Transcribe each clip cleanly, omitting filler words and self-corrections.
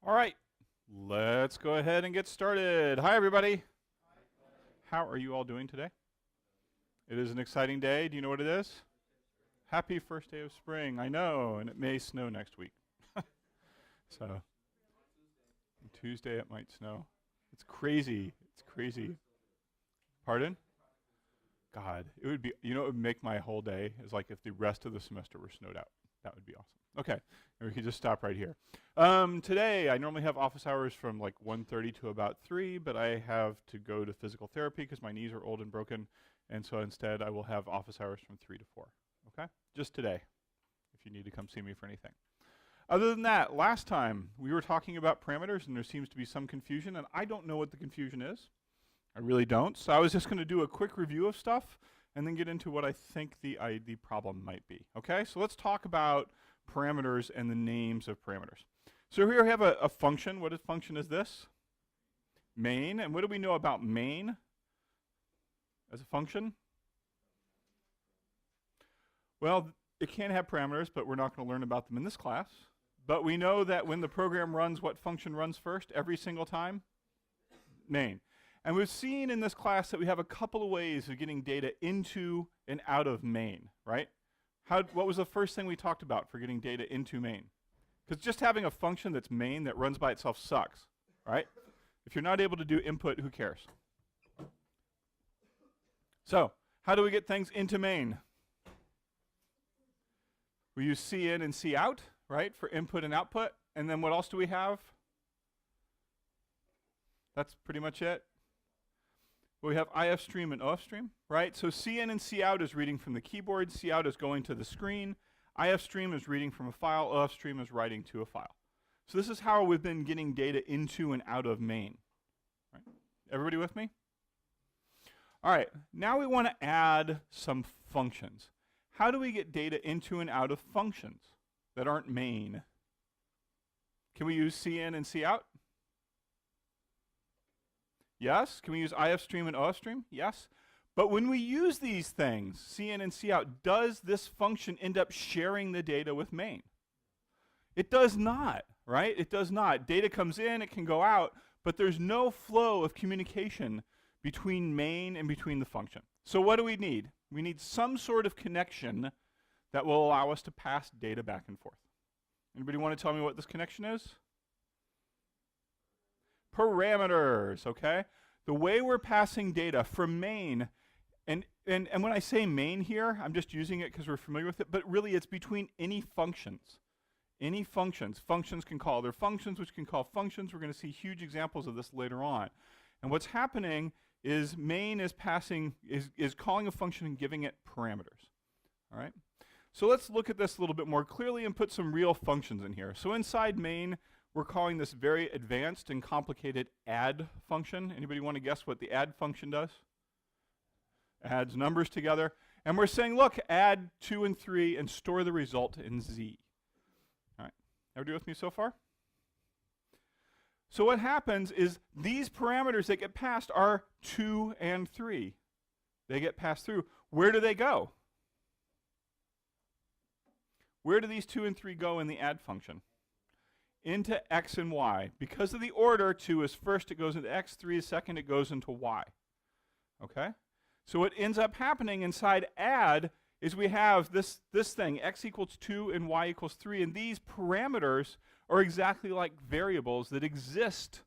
All right, let's go ahead and get started. Hi, everybody. How are you all doing today? It is an exciting day. Do you know what it is? Happy first day of spring. I know, and it may snow next week. So, Tuesday it might snow. It's crazy. It's crazy. Pardon? God, it would be, it would make my whole day is like if the rest of the semester were snowed out. That would be awesome. Okay, we could just stop right here. Today, I normally have office hours from like 1:30 to about 3, but I have to go to physical therapy because my knees are old and broken, and so instead I will have office hours from 3 to 4. Okay, just today, if you need to come see me for anything. Other than that, last time we were talking about parameters, and there seems to be some confusion, and I don't know what the confusion is. I really don't. So I was just going to do a quick review of stuff and then get into what I think the problem might be. Okay, so let's talk about parameters and the names of parameters. So here we have a function. What function is this? Main. And what do we know about main as a function? Well, it can have parameters, but we're not going to learn about them in this class. But we know that when the program runs, what function runs first every single time? Main. And we've seen in this class that we have a couple of ways of getting data into and out of main, right? What was the first thing we talked about for getting data into main? Because just having a function that's main that runs by itself sucks, right? If you're not able to do input, who cares? So, how do we get things into main? We use cin and cout, right, for input and output. And then what else do we have? That's pretty much it. We have ifstream and ofstream, right? So cin and cout is reading from the keyboard, cout is going to the screen, ifstream is reading from a file, ofstream is writing to a file. So this is how we've been getting data into and out of main. Right? Everybody with me? All right, now we want to add some functions. How do we get data into and out of functions that aren't main? Can we use cin and cout? Yes. Can we use ifstream and ofstream? Yes. But when we use these things, cin and cout, does this function end up sharing the data with main? It does not, right? It does not. Data comes in, it can go out, but there's no flow of communication between main and between the function. So what do we need? We need some sort of connection that will allow us to pass data back and forth. Anybody want to tell me what this connection is? Parameters, okay? The way we're passing data from main, and when I say main here, I'm just using it because we're familiar with it, but really it's between any functions. Any functions. Functions can call their functions, which can call functions. We're going to see huge examples of this later on. And what's happening is main is calling a function and giving it parameters. All right? So let's look at this a little bit more clearly and put some real functions in here. So inside main, we're calling this very advanced and complicated add function. Anybody want to guess what the add function does? Adds numbers together. And we're saying, look, add 2 and 3 and store the result in z. All right. Everybody with me so far? So what happens is these parameters that get passed are 2 and 3. They get passed through. Where do they go? Where do these 2 and 3 go in the add function? Into x and y. Because of the order, 2 is first, it goes into x, 3 is second, it goes into y. Okay? So what ends up happening inside add is we have this thing, x equals 2 and y equals 3, and these parameters are exactly like variables that exist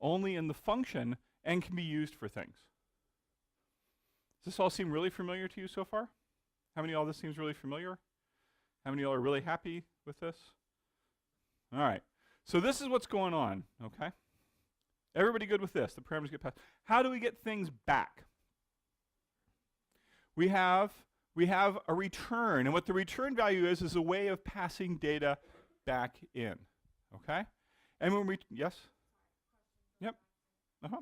only in the function and can be used for things. Does this all seem really familiar to you so far? How many of y'all this seems really familiar? How many of y'all are really happy with this? All right. So this is what's going on, okay? Everybody good with this? The parameters get passed. How do we get things back? We have a return, and what the return value is a way of passing data back in, okay? And when we, yes? Yep. Uh-huh.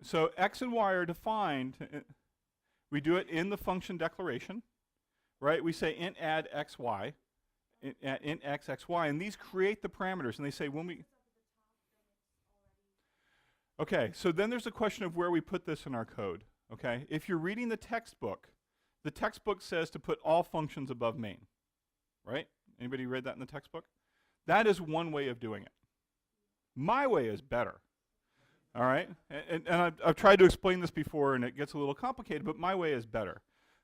So x and y are defined. We do it in the function declaration, right? We say int add xy, int x, xy, and these create the parameters, and they say when we... Okay, so then there's a question of where we put this in our code, okay? If you're reading the textbook says to put all functions above main. right? Anybody read that in the textbook? That is one way of doing it. My way is better. All right? And I've tried to explain this before, and it gets a little complicated, but my way is better.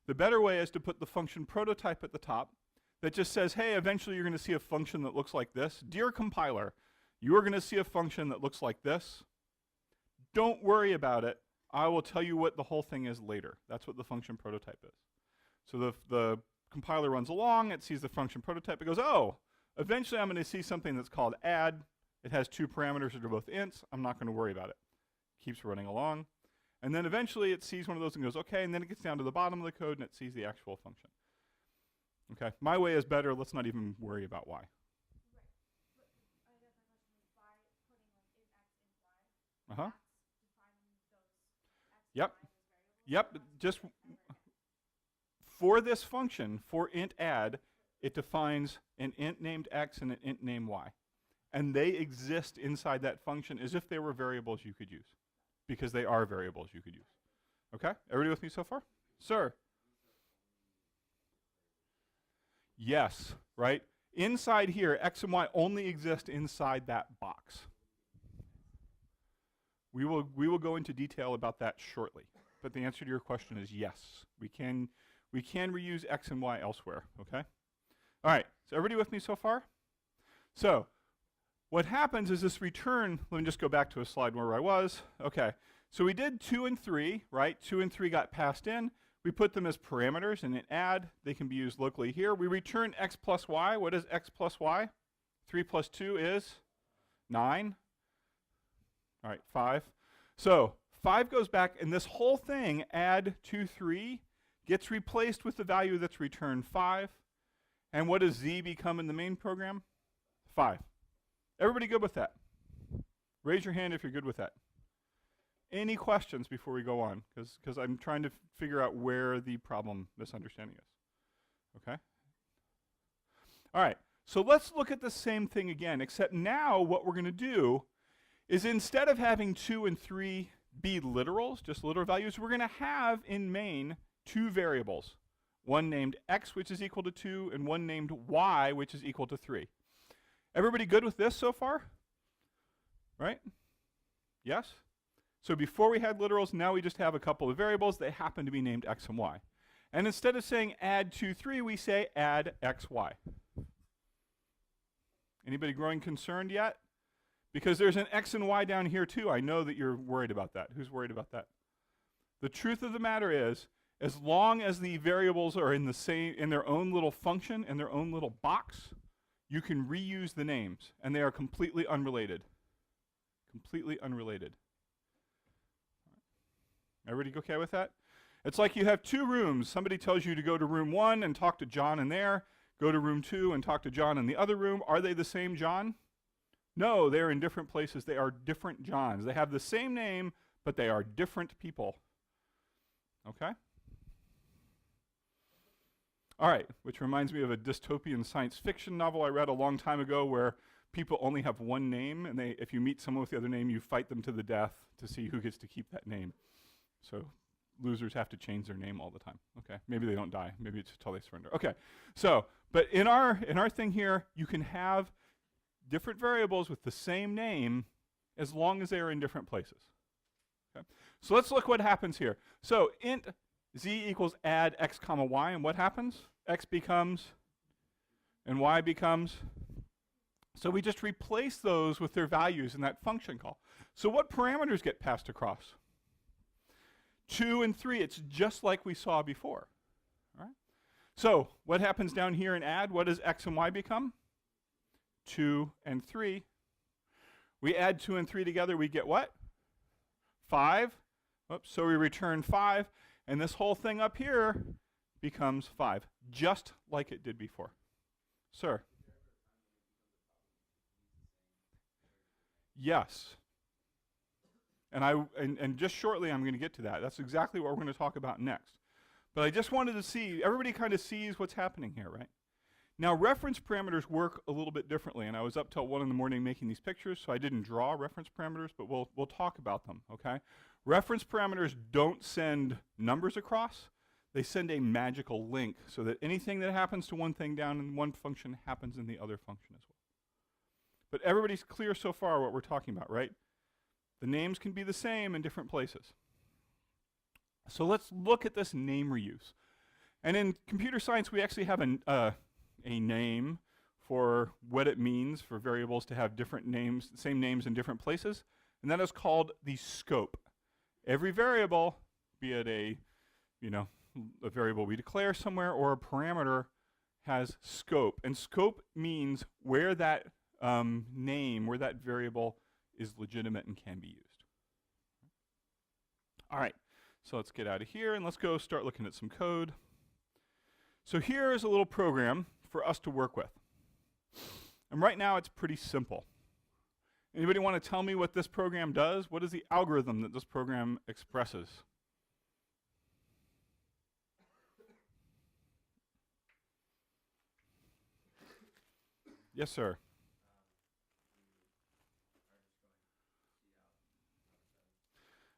The better way is to put the function prototype at the top that just says, hey, eventually you're going to see a function that looks like this. Dear compiler, you are going to see a function that looks like this. Don't worry about it. I will tell you what the whole thing is later. That's what the function prototype is. So the compiler runs along, it sees the function prototype, it goes, oh, eventually I'm going to see something that's called add. It has two parameters that are both ints. I'm not going to worry about it. Keeps running along. And then eventually it sees one of those and goes, okay, and then it gets down to the bottom of the code and it sees the actual function. Okay, my way is better. Let's not even worry about why. Uh-huh. Yep. Yep. Just for this function, for int add, it defines an int named x and an int named y. And they exist inside that function as if they were variables you could use, because they are variables you could use. Okay? Everybody with me so far? Sir? Yes, right? Inside here, x and y only exist inside that box. We will go into detail about that shortly. But the answer to your question is yes. We can reuse x and y elsewhere, okay? All right, so everybody with me so far? So what happens is this return, let me just go back to a slide where I was. Okay, so we did 2 and 3, right? 2 and 3 got passed in. We put them as parameters and in add. They can be used locally here. We return x plus y. What is x plus y? 3 plus 2 is 9. All right, 5. So 5 goes back, and this whole thing, add 2, 3, gets replaced with the value that's returned 5. And what does z become in the main program? 5. Everybody good with that? Raise your hand if you're good with that. Any questions before we go on? Because I'm trying to figure out where the problem misunderstanding is. Okay? All right, so let's look at the same thing again, except now what we're going to do is instead of having 2 and 3 be literals, just literal values, we're going to have in main 2 variables. One named x, which is equal to 2, and one named y, which is equal to 3. Everybody good with this so far? Right? Yes? So before we had literals, now we just have a couple of variables. They happen to be named x and y. And instead of saying add 2, 3, we say add x, y. Anybody growing concerned yet? Because there's an x and y down here too. I know that you're worried about that. Who's worried about that? The truth of the matter is, as long as the variables are in their own little function, in their own little box, you can reuse the names, and they are completely unrelated. Completely unrelated. Everybody okay with that? It's like you have 2 rooms. Somebody tells you to go to room 1 and talk to John in there. Go to room 2 and talk to John in the other room. Are they the same John? No, they're in different places. They are different Johns. They have the same name, but they are different people. Okay? All right, which reminds me of a dystopian science fiction novel I read a long time ago where people only have one name, and if you meet someone with the other name, you fight them to the death to see who gets to keep that name. So losers have to change their name all the time. Okay, maybe they don't die. Maybe it's until they surrender. Okay, so, but in our thing here, you can have different variables with the same name as long as they are in different places. Okay? So let's look what happens here. So int z equals add x comma y, and what happens? X becomes, and y becomes. So we just replace those with their values in that function call. So what parameters get passed across? 2 and 3, it's just like we saw before. All right? So what happens down here in add? What does x and y become? 2 and 3. We add 2 and 3 together, we get what? 5. Oops, so we return 5, and this whole thing up here becomes 5, just like it did before. Sir? Yes. And just shortly I'm going to get to that. That's exactly what we're going to talk about next. But I just wanted to see, everybody kind of sees what's happening here, right? Now, reference parameters work a little bit differently, and I was up till 1 in the morning making these pictures, so I didn't draw reference parameters, but we'll talk about them, okay? Reference parameters don't send numbers across. they send a magical link so that anything that happens to one thing down in one function happens in the other function as well. But everybody's clear so far what we're talking about, right? The names can be the same in different places. So let's look at this name reuse. And in computer science, we actually have a name for what it means for variables to have different names, same names in different places, and that is called the scope. Every variable, be it a variable we declare somewhere or a parameter, has scope. And scope means where that name, where that variable is legitimate and can be used. All right, so let's get out of here and let's go start looking at some code. So here is a little program for us to work with. And right now it's pretty simple. Anybody want to tell me what this program does? What is the algorithm that this program expresses? Yes, sir.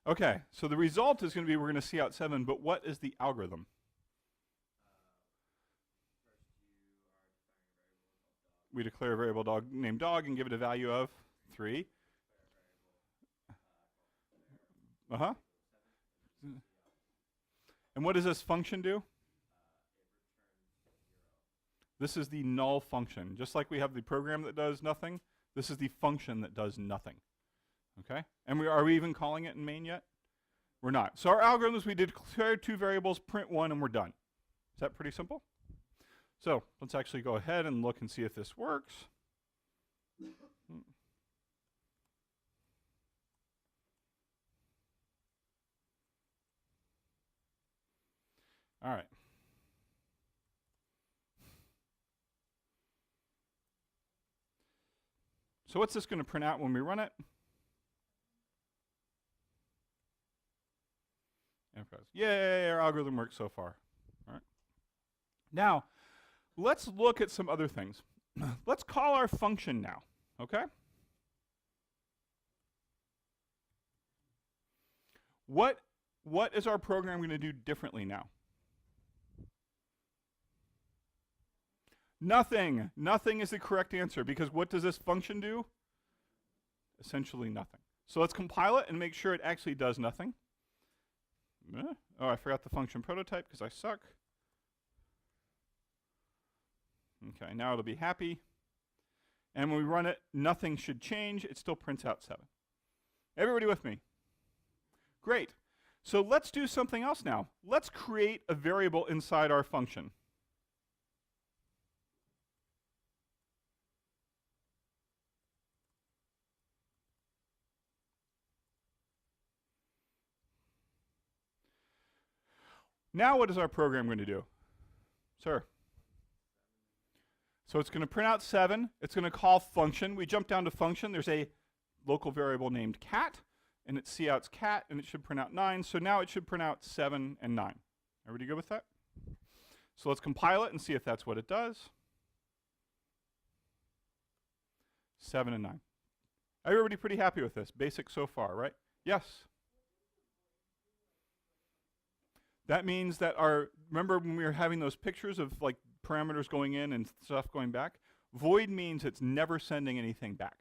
Okay, so the result is going to be we're going to see out 7, but what is the algorithm? We declare a variable named dog and give it a value of 3. Uh-huh. And what does this function do? This is the null function. Just like we have the program that does nothing, this is the function that does nothing. Okay? And are we even calling it in main yet? We're not. So our algorithm is we declare 2 variables, print 1, and we're done. Is that pretty simple? So let's actually go ahead and look and see if this works. All right. So what's this going to print out when we run it? Yay, our algorithm works so far. All right. Now, let's look at some other things. Let's call our function now, okay? What is our program going to do differently now? Nothing. Nothing is the correct answer, because what does this function do? Essentially nothing. So let's compile it and make sure it actually does nothing. Oh, I forgot the function prototype because I suck. Okay, now it'll be happy. And when we run it, nothing should change. It still prints out 7. Everybody with me? Great. So let's do something else now. Let's create a variable inside our function. Now what is our program going to do? Sir? So it's going to print out 7. It's going to call function. We jump down to function. There's a local variable named cat, and it counts cat, and it should print out 9. So now it should print out 7 and 9. Everybody good with that? So let's compile it and see if that's what it does. 7 and 9. Everybody pretty happy with this? Basic so far, right? Yes? That means that remember when we were having those pictures of like parameters going in and stuff going back? Void means it's never sending anything back.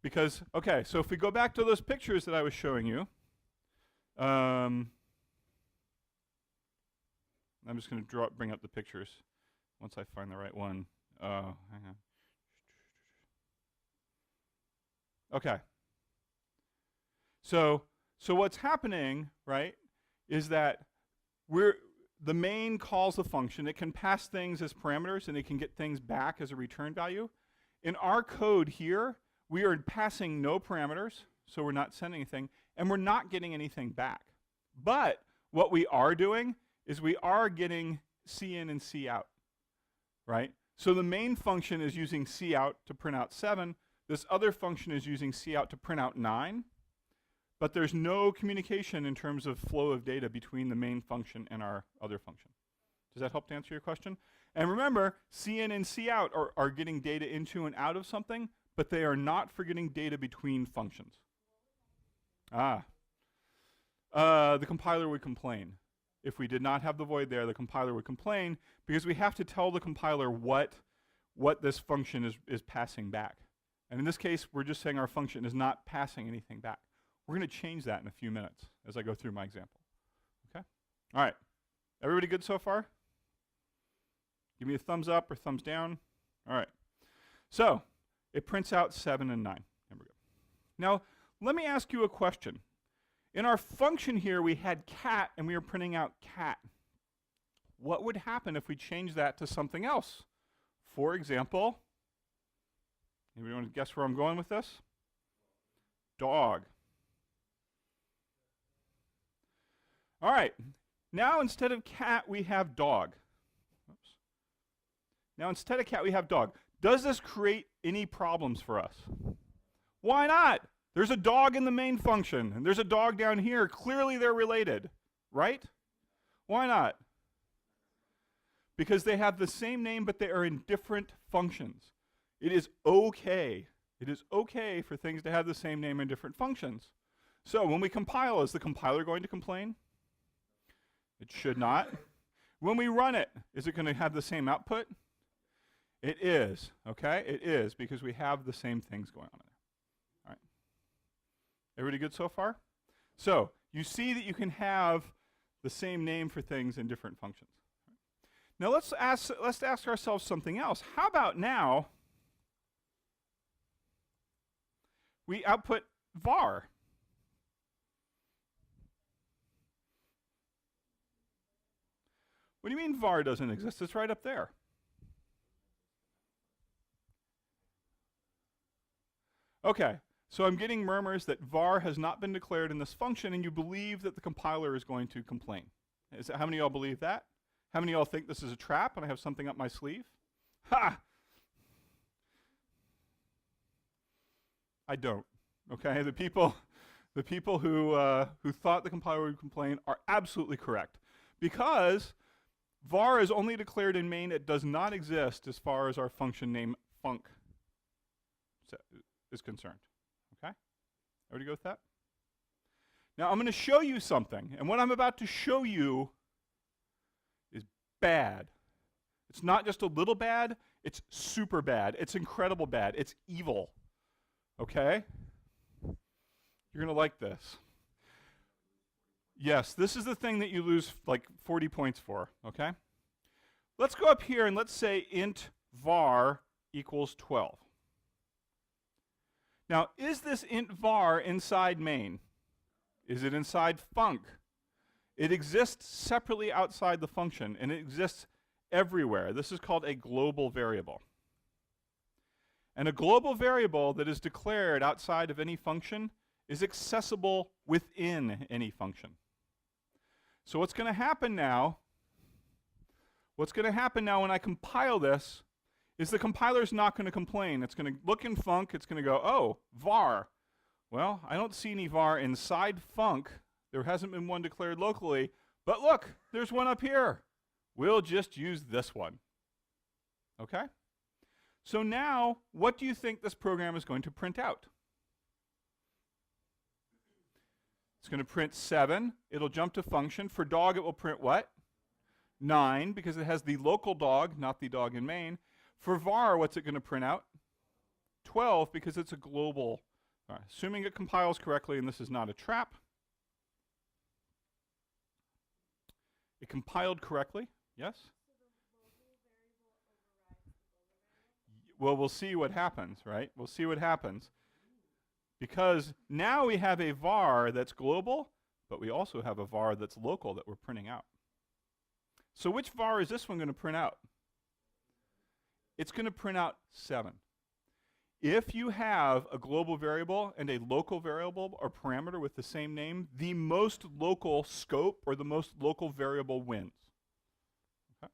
Because, okay, so if we go back to those pictures that I was showing you, I'm just going to bring up the pictures once I find the right one. Hang on. Okay. So what's happening, right, is that the main calls the function. It can pass things as parameters, and it can get things back as a return value. In our code here, we are passing no parameters, so we're not sending anything, and we're not getting anything back. But what we are doing is we are getting cin and cout, right? So the main function is using cout to print out 7. This other function is using cout to print out 9. But there's no communication in terms of flow of data between the main function and our other function. Does that help to answer your question? And remember, cin and cout are getting data into and out of something, but they are not for getting data between functions. Ah. The compiler would complain. If we did not have the void there, the compiler would complain because we have to tell the compiler what this function is passing back. And in this case, we're just saying our function is not passing anything back. We're going to change that in a few minutes as I go through my example. Okay? All right. Everybody good so far? Give me a thumbs up or thumbs down. All right. So it prints out 7 and 9. There we go. Now, let me ask you a question. In our function here, we had cat, and we were printing out cat. What would happen if we changed that to something else? For example, anybody want to guess where I'm going with this? Dog. All right. Now, instead of cat, we have dog. Oops. Now, instead of cat, we have dog. Does this create any problems for us? Why not? There's a dog in the main function, and there's a dog down here. Clearly, they're related, right? Why not? Because they have the same name, but they are in different functions. It is okay. It is okay for things to have the same name in different functions. So when we compile, is the compiler going to complain? It should not. When we run it, is it going to have the same output? It is, okay? It is, because we have the same things going on. All right. Everybody good so far? So you see that you can have the same name for things in different functions. Now let's ask ourselves something else. How about now we output var? What do you mean var doesn't exist? It's right up there. Okay, so I'm getting murmurs that var has not been declared in this function, and you believe that the compiler is going to complain. How many of y'all believe that? How many of y'all think this is a trap and I have something up my sleeve? Ha! I don't. Okay, the people who thought the compiler would complain are absolutely correct, because var is only declared in main. It does not exist as far as our function name func is concerned. Okay? Everybody go with that? Now I'm going to show you something, and what I'm about to show you is bad. It's not just a little bad, it's super bad. It's incredible bad. It's evil. Okay? You're going to like this. Yes, this is the thing that you lose like 40 points for, okay? Let's go up here and let's say int var equals 12. Now, is this int var inside main? Is it inside func? It exists separately outside the function, and it exists everywhere. This is called a global variable. And a global variable that is declared outside of any function is accessible within any function. So what's going to happen now when I compile this is the compiler's not going to complain. It's going to look in func, it's going to go, oh, var. Well, I don't see any var inside func. There hasn't been one declared locally, but look, there's one up here. We'll just use this one. Okay? So now, what do you think this program is going to print out? It's going to print 7. It'll jump to function. For dog, it will print what? 9, because it has the local dog, not the dog in main. For var, what's it going to print out? 12, because it's a global. Assuming it compiles correctly, and this is not a trap. It compiled correctly, yes? Well, we'll see what happens, right? We'll see what happens. Because now we have a var that's global, but we also have a var that's local that we're printing out. So which var is this one going to print out? It's going to print out 7. If you have a global variable and a local variable or parameter with the same name, the most local scope or the most local variable wins. Okay?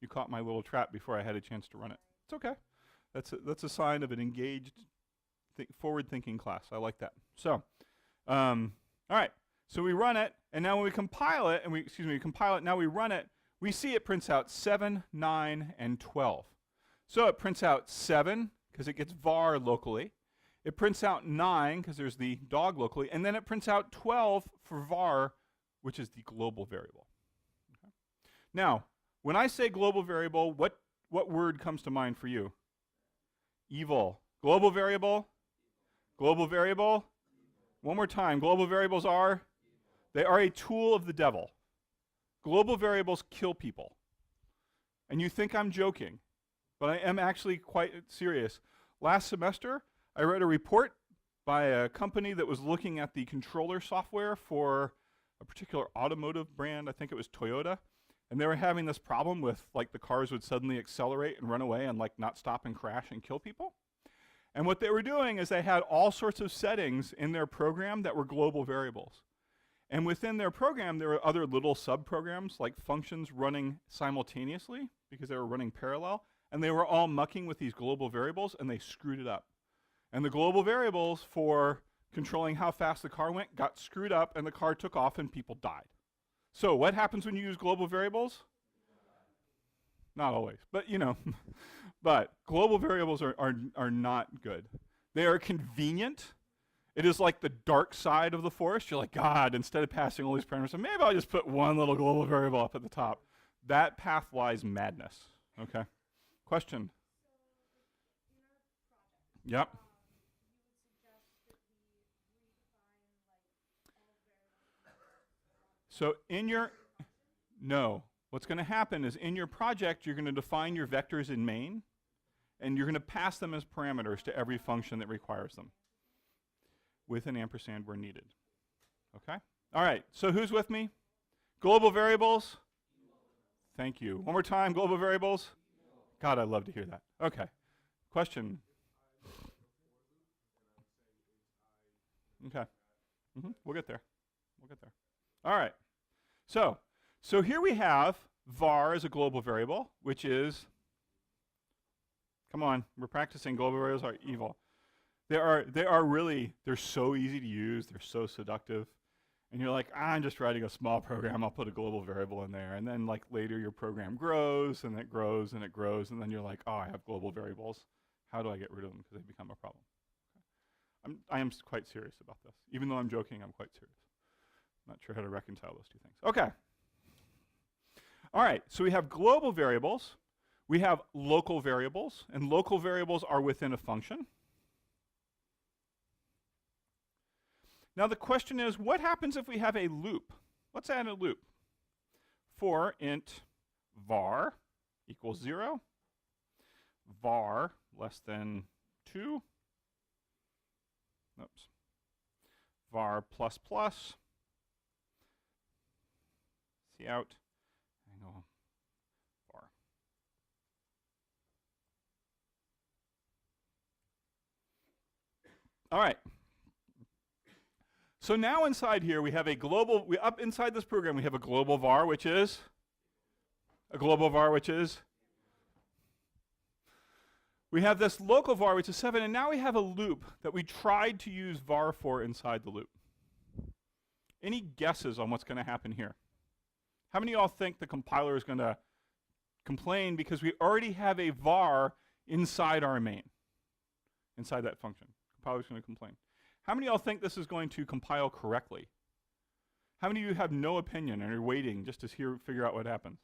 You caught my little trap before I had a chance to run it. It's okay. That's a sign of an engaged, forward-thinking class. I like that. So, all right. So we run it, and now when we compile it, now we run it, we see it prints out 7, 9, and 12. So it prints out 7, because it gets var locally. It prints out 9 because there's the dog locally, and then it prints out 12 for var, which is the global variable. Okay. Now, when I say global variable, what word comes to mind for you? Evil. Global variable? Global variable? One more time. Global variables are? They are a tool of the devil. Global variables kill people. And you think I'm joking, but I am actually quite serious. Last semester, I read a report by a company that was looking at the controller software for a particular automotive brand. I think it was Toyota. And they were having this problem with, like, the cars would suddenly accelerate and run away and, like, not stop and crash and kill people. And what they were doing is they had all sorts of settings in their program that were global variables. And within their program, there were other little sub-programs, like functions running simultaneously because they were running parallel. And they were all mucking with these global variables, and they screwed it up. And the global variables for controlling how fast the car went got screwed up, and the car took off, and people died. So what happens when you use global variables? Not always, but you know. But global variables are not good. They are convenient. It is like the dark side of the forest. You're like, God, instead of passing all these parameters, maybe I'll just put one little global variable up at the top. That path lies madness. Okay. Question? Yep. So in your, no. What's going to happen is in your project, you're going to define your vectors in main, and you're going to pass them as parameters to every function that requires them with an ampersand where needed. Okay? All right, so who's with me? Global variables? Thank you. One more time, global variables? God, I'd love to hear that. Okay. Question? Okay. We'll get there. We'll get there. All right. So here we have var as a global variable, which is, come on, we're practicing. Global variables are evil. They are really, they're so easy to use. They're so seductive. And you're like, I'm just writing a small program. I'll put a global variable in there. And then like later your program grows and it grows and it grows. And then you're like, oh, I have global variables. How do I get rid of them? Because they become a problem. Okay. I am quite serious about this. Even though I'm joking, I'm quite serious. I'm not sure how to reconcile those two things. Okay. All right, so we have global variables. We have local variables. And local variables are within a function. Now the question is, what happens if we have a loop? Let's add a loop. For int var equals 0, var less than 2, oops, var plus plus, cout, angle var. All right. So now inside here we have a global, up inside this program we have a global var, which is, we have this local var, which is 7, and now we have a loop that we tried to use var for inside the loop. Any guesses on what's going to happen here? How many of y'all think the compiler is going to complain because we already have a var inside our main, inside that function? Compiler's going to complain. How many of y'all think this is going to compile correctly? How many of you have no opinion and are waiting just to figure out what happens?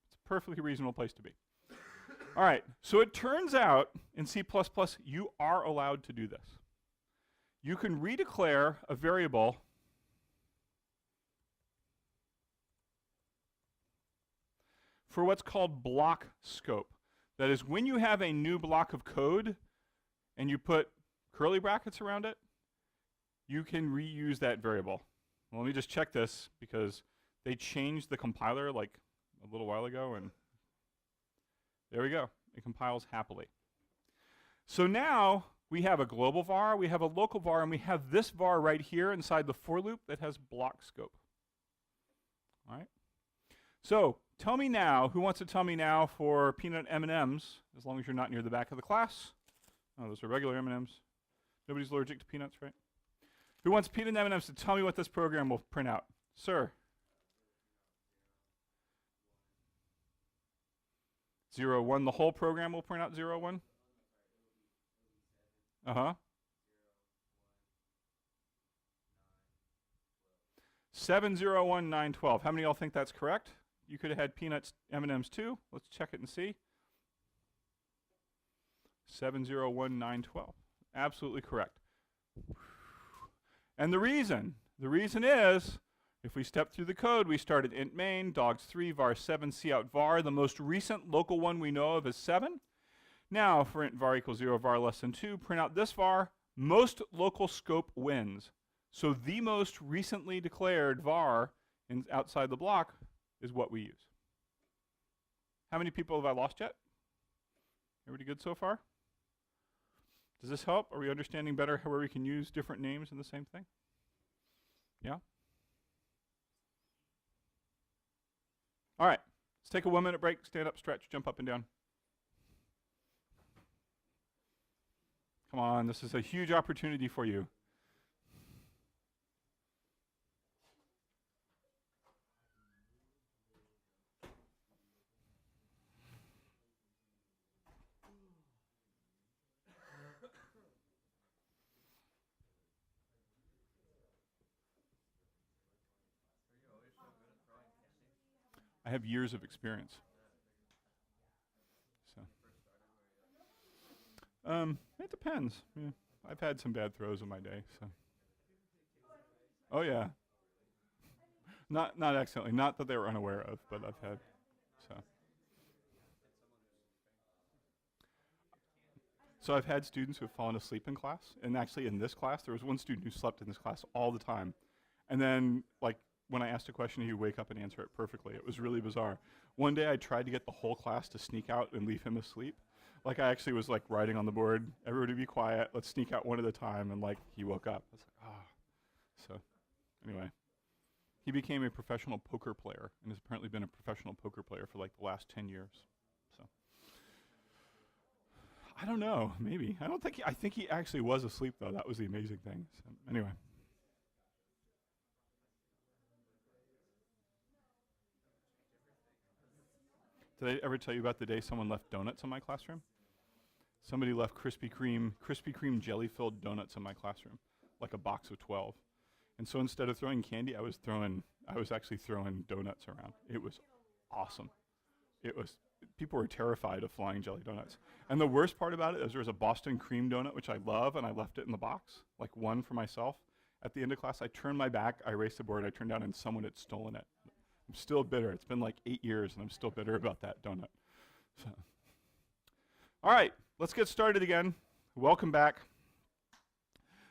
It's a perfectly reasonable place to be. All right, so it turns out in C++ you are allowed to do this. You can redeclare a variable for what's called block scope. That is, when you have a new block of code and you put curly brackets around it, you can reuse that variable. Well, let me just check this because they changed the compiler like a little while ago, and there we go. It compiles happily. So now we have a global var, we have a local var, and we have this var right here inside the for loop that has block scope. All right? So tell me now, who wants to tell me now for peanut M&Ms, as long as you're not near the back of the class. Oh, those are regular M&Ms. Nobody's allergic to peanuts, right? Who wants peanut M&Ms to tell me what this program will print out? Sir? 0, 1. The whole program will print out 0, 1? Uh-huh. 701,912. How many of y'all think that's correct? You could have had peanuts, M&Ms too. Let's check it and see. 701,912. Absolutely correct. And the reason is, if we step through the code, we started int main, dogs 3, var 7, cout var. The most recent local one we know of is 7. Now, for int var equals 0, var less than 2, print out this var. Most local scope wins. So the most recently declared var outside the block is what we use. How many people have I lost yet? Everybody good so far? Does this help? Are we understanding better where we can use different names in the same thing? Yeah? All right, let's take a 1-minute break, stand up, stretch, jump up and down. Come on, this is a huge opportunity for you. I have years of experience. So, it depends. Yeah. I've had some bad throws in my day. So, oh yeah, not accidentally, not that they were unaware of, but I've had. So I've had students who have fallen asleep in class, and actually in this class, there was one student who slept in this class all the time, and then like, when I asked a question, he would wake up and answer it perfectly. It was really bizarre. One day I tried to get the whole class to sneak out and leave him asleep. Like I actually was like writing on the board, everybody be quiet, let's sneak out one at a time, and like he woke up. I was like, ah. So anyway, he became a professional poker player and has apparently been a professional poker player for like the last 10 years. So I don't know, maybe. I think he actually was asleep though. That was the amazing thing. So anyway. Did I ever tell you about the day someone left donuts in my classroom? Somebody left Krispy Kreme jelly-filled donuts in my classroom, like a box of 12. And so instead of throwing candy, I was actually throwing donuts around. It was awesome. People were terrified of flying jelly donuts. And the worst part about it is there was a Boston cream donut, which I love, and I left it in the box, like one for myself. At the end of class, I turned my back, I erased the board, I turned down, and someone had stolen it. I'm still bitter. It's been like 8 years, and I'm still bitter about that donut. So. All right, let's get started again. Welcome back.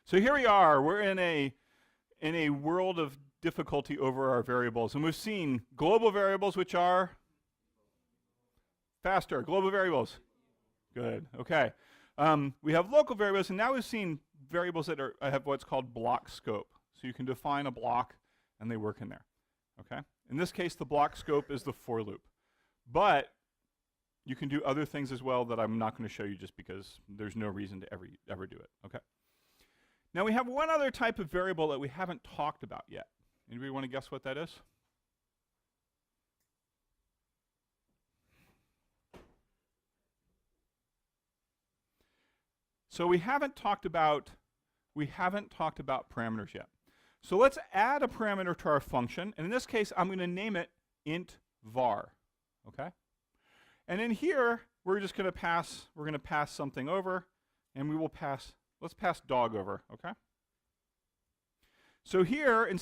So here we are. We're in a world of difficulty over our variables, and we've seen global variables, which are faster. Global variables. Good. Okay. We have local variables, and now we've seen variables that have what's called block scope. So you can define a block, and they work in there. Okay. In this case, the block scope is the for loop. But you can do other things as well that I'm not going to show you just because there's no reason to ever do it. Okay. Now we have one other type of variable that we haven't talked about yet. Anybody want to guess what that is? So we haven't talked about parameters yet. So let's add a parameter to our function, and in this case, I'm going to name it int var, okay? And in here, we're going to pass something over, and let's pass dog over, okay? So here,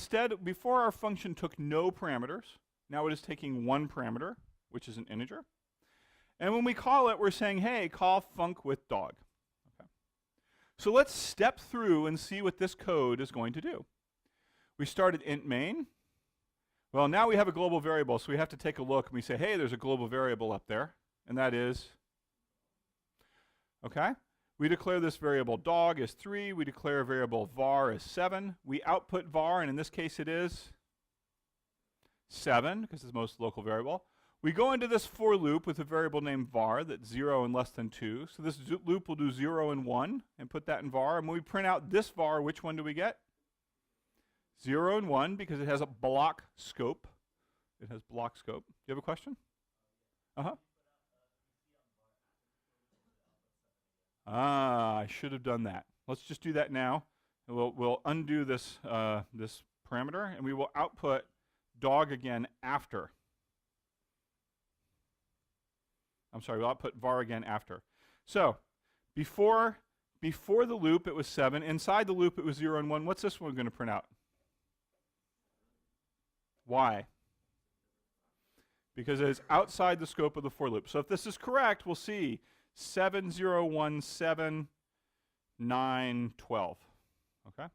before our function took no parameters, now it is taking one parameter, which is an integer. And when we call it, we're saying, hey, call func with dog, okay? So let's step through and see what this code is going to do. We started int main. Well, now we have a global variable, so we have to take a look and we say, hey, there's a global variable up there, and that is, okay? We declare this variable dog as 3. We declare a variable var as 7. We output var, and in this case it is 7, because it's the most local variable. We go into this for loop with a variable named var that's 0 and less than 2. So this loop will do 0 and 1 and put that in var. And when we print out this var, which one do we get? 0 and 1, because it has a block scope. It has block scope. Do you have a question? I should have done that. Let's just do that now. We'll undo this parameter, and we will output dog again after. I'm sorry, we'll output var again after. So before the loop, it was 7. Inside the loop, it was 0 and 1. What's this one going to print out? Why? Because it is outside the scope of the for loop. So if this is correct, we'll see 7, 0, 1, 7, 9, 12. Okay?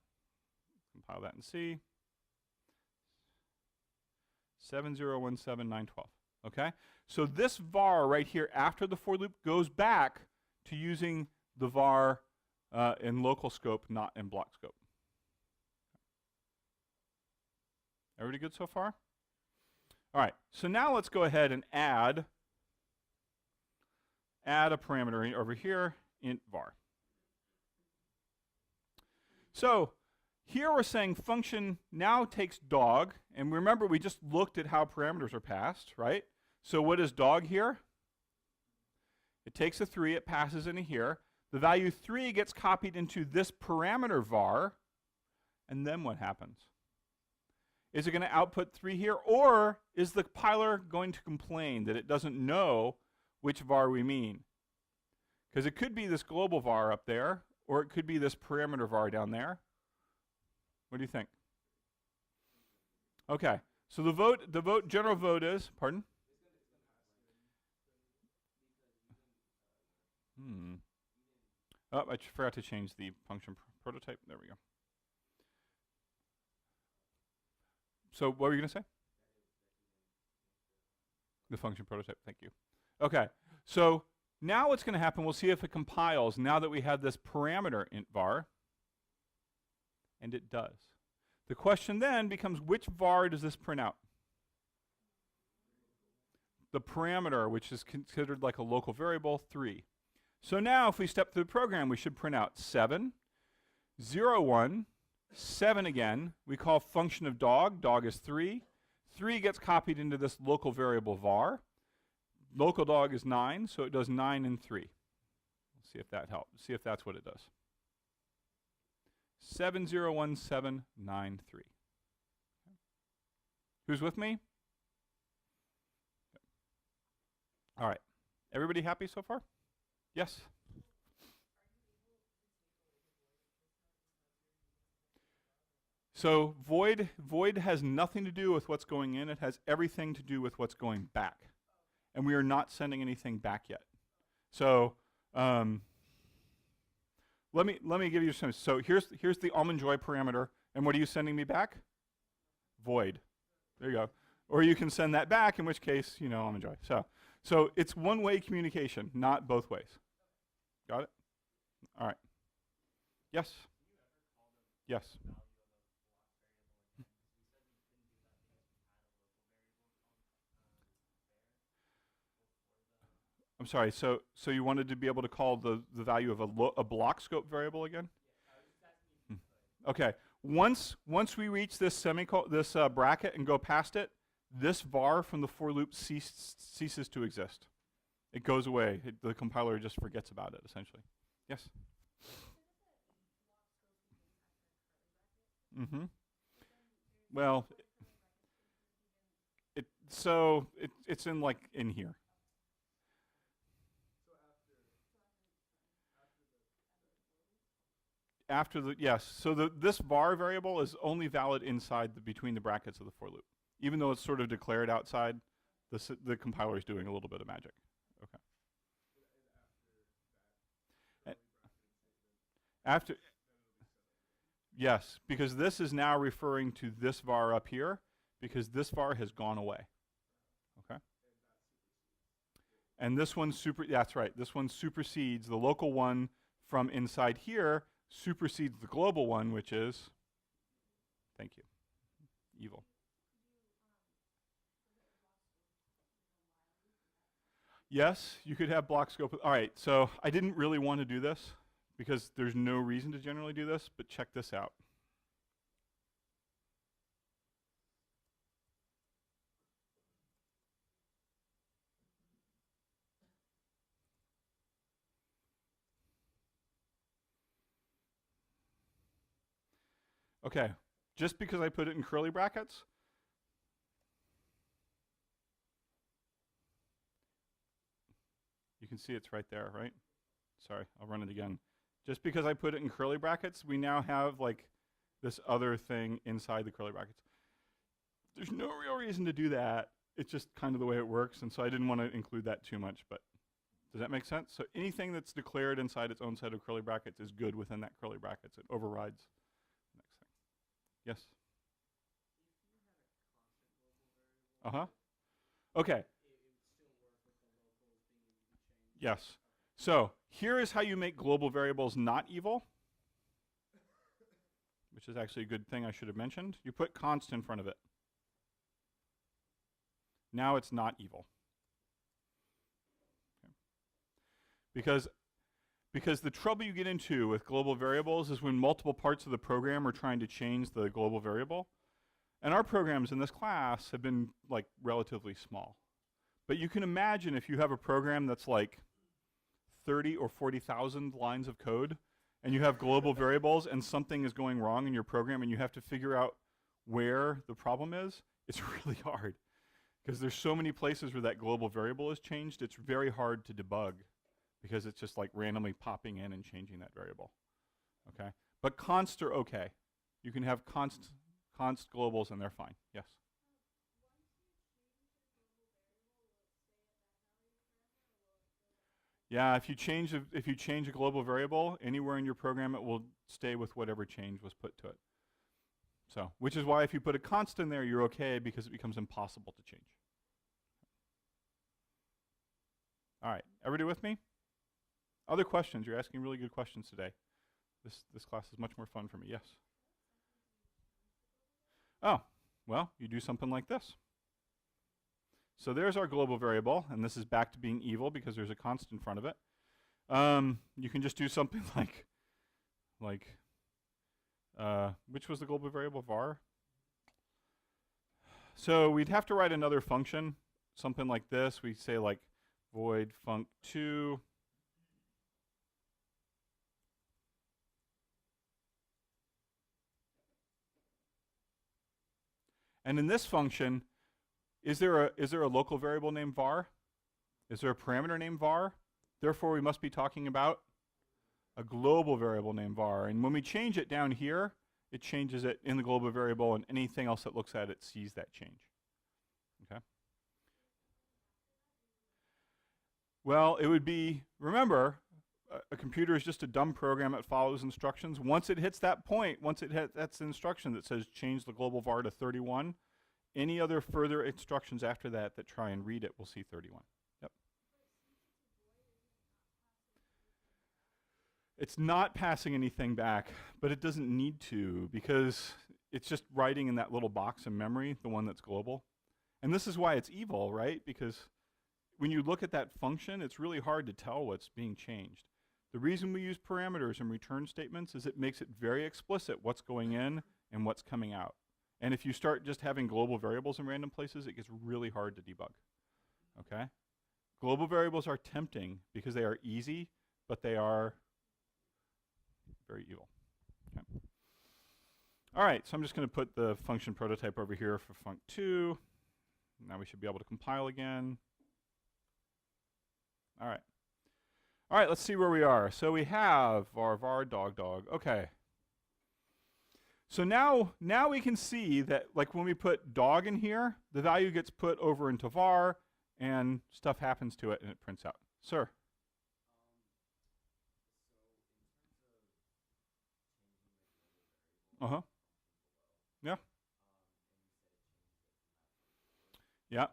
Compile that and see. 7, 0, 1, 7, 9, 12. Okay? So this var right here after the for loop goes back to using the var in local scope, not in block scope. Everybody good so far? All right, so now let's go ahead and add a parameter over here, int var. So here we're saying function now takes dog, and remember we just looked at how parameters are passed, right? So what is dog here? It takes a 3, it passes into here. The value 3 gets copied into this parameter var, and then what happens? Is it going to output 3 here, or is the compiler going to complain that it doesn't know which var we mean? Because it could be this global var up there, or it could be this parameter var down there. What do you think? Okay, so the general vote is, pardon? Oh, I forgot to change the function prototype. There we go. So what were you going to say? The function prototype, thank you. Okay, so now what's going to happen, we'll see if it compiles now that we have this parameter int var, and it does. The question then becomes, which var does this print out? The parameter, which is considered like a local variable, 3. So now if we step through the program, we should print out 7, 0, 1, 7 again. We call function of dog. Dog is 3. 3 gets copied into this local variable var. Local dog is 9, so it does 9 and 3. Let's see if that helps. See if that's what it does. 7, 0, 1, 7, 9, 3. Okay. Who's with me? Okay. All right. Everybody happy so far? Yes? So void has nothing to do with what's going in. It has everything to do with what's going back. And we are not sending anything back yet. So let me give you some. So here's the almond joy parameter. And what are you sending me back? Void. There you go. Or you can send that back, in which case, almond joy. So it's one-way communication, not both ways. Got it? All right. Yes? Yes. I'm sorry, so you wanted to be able to call the value of a block scope variable again? Okay. Once we reach this bracket and go past it, this var from the for loop ceases to exist. It goes away. The compiler just forgets about it, essentially. Yes? Mm-hmm. Well, it's in here. So this var variable is only valid inside between the brackets of the for loop. Even though it's sort of declared outside, the compiler is doing a little bit of magic. Okay. After, yes, because this is now referring to this var up here, because this var has gone away. Okay. And this one that's right. This one supersedes the local one from inside here. Supersedes the global one, which is, thank you, evil. Yes, you could have block scope. All right, so I didn't really want to do this because there's no reason to generally do this, but check this out. Okay, just because I put it in curly brackets, you can see it's right there, right? Sorry, I'll run it again. Just because I put it in curly brackets, we now have like this other thing inside the curly brackets. There's no real reason to do that. It's just kind of the way it works, and so I didn't want to include that too much, but does that make sense? So anything that's declared inside its own set of curly brackets is good within that curly brackets. It overrides the next thing. Yes? Uh-huh. Okay. Yes. So here is how you make global variables not evil, which is actually a good thing I should have mentioned. You put const in front of it. Now it's not evil. Okay. Because the trouble you get into with global variables is when multiple parts of the program are trying to change the global variable. And our programs in this class have been like relatively small. But you can imagine if you have a program that's like 30 or 40,000 lines of code, and you have global variables and something is going wrong in your program and you have to figure out where the problem is, it's really hard. Because there's so many places where that global variable is changed, it's very hard to debug because it's just like randomly popping in and changing that variable. Okay? But consts are okay. You can have const globals and they're fine. Yes? Yeah, if you change a global variable anywhere in your program, it will stay with whatever change was put to it. So, which is why if you put a const in there, you're okay because it becomes impossible to change. All right, everybody with me? Other questions? You're asking really good questions today. This class is much more fun for me. Yes? Oh, well, you do something like this. So there's our global variable, and this is back to being evil because there's a const in front of it. You can just do something like which was the global variable, var? So we'd have to write another function, something like this. We say like void func2. And in this function, is there a local variable named var? Is there a parameter named var? Therefore, we must be talking about a global variable named var. And when we change it down here, it changes it in the global variable, and anything else that looks at it sees that change. Okay? Well, it would be, remember, a computer is just a dumb program that follows instructions. Once it hits that point, once it hits that's the instruction that says change the global var to 31, any other further instructions after that that try and read it will see 31. Yep. It's not passing anything back, but it doesn't need to because it's just writing in that little box in memory, the one that's global. And this is why it's evil, right? Because when you look at that function, it's really hard to tell what's being changed. The reason we use parameters and return statements is it makes it very explicit what's going in and what's coming out. And if you start just having global variables in random places, it gets really hard to debug. Okay? Global variables are tempting because they are easy, but they are very evil. Okay. All right, so I'm just going to put the function prototype over here for func2. Now we should be able to compile again. All right. All right, let's see where we are. So we have var dog. Okay. So now we can see that like when we put dog in here, the value gets put over into var and stuff happens to it and it prints out. Sir? Uh-huh. Yeah. Yeah.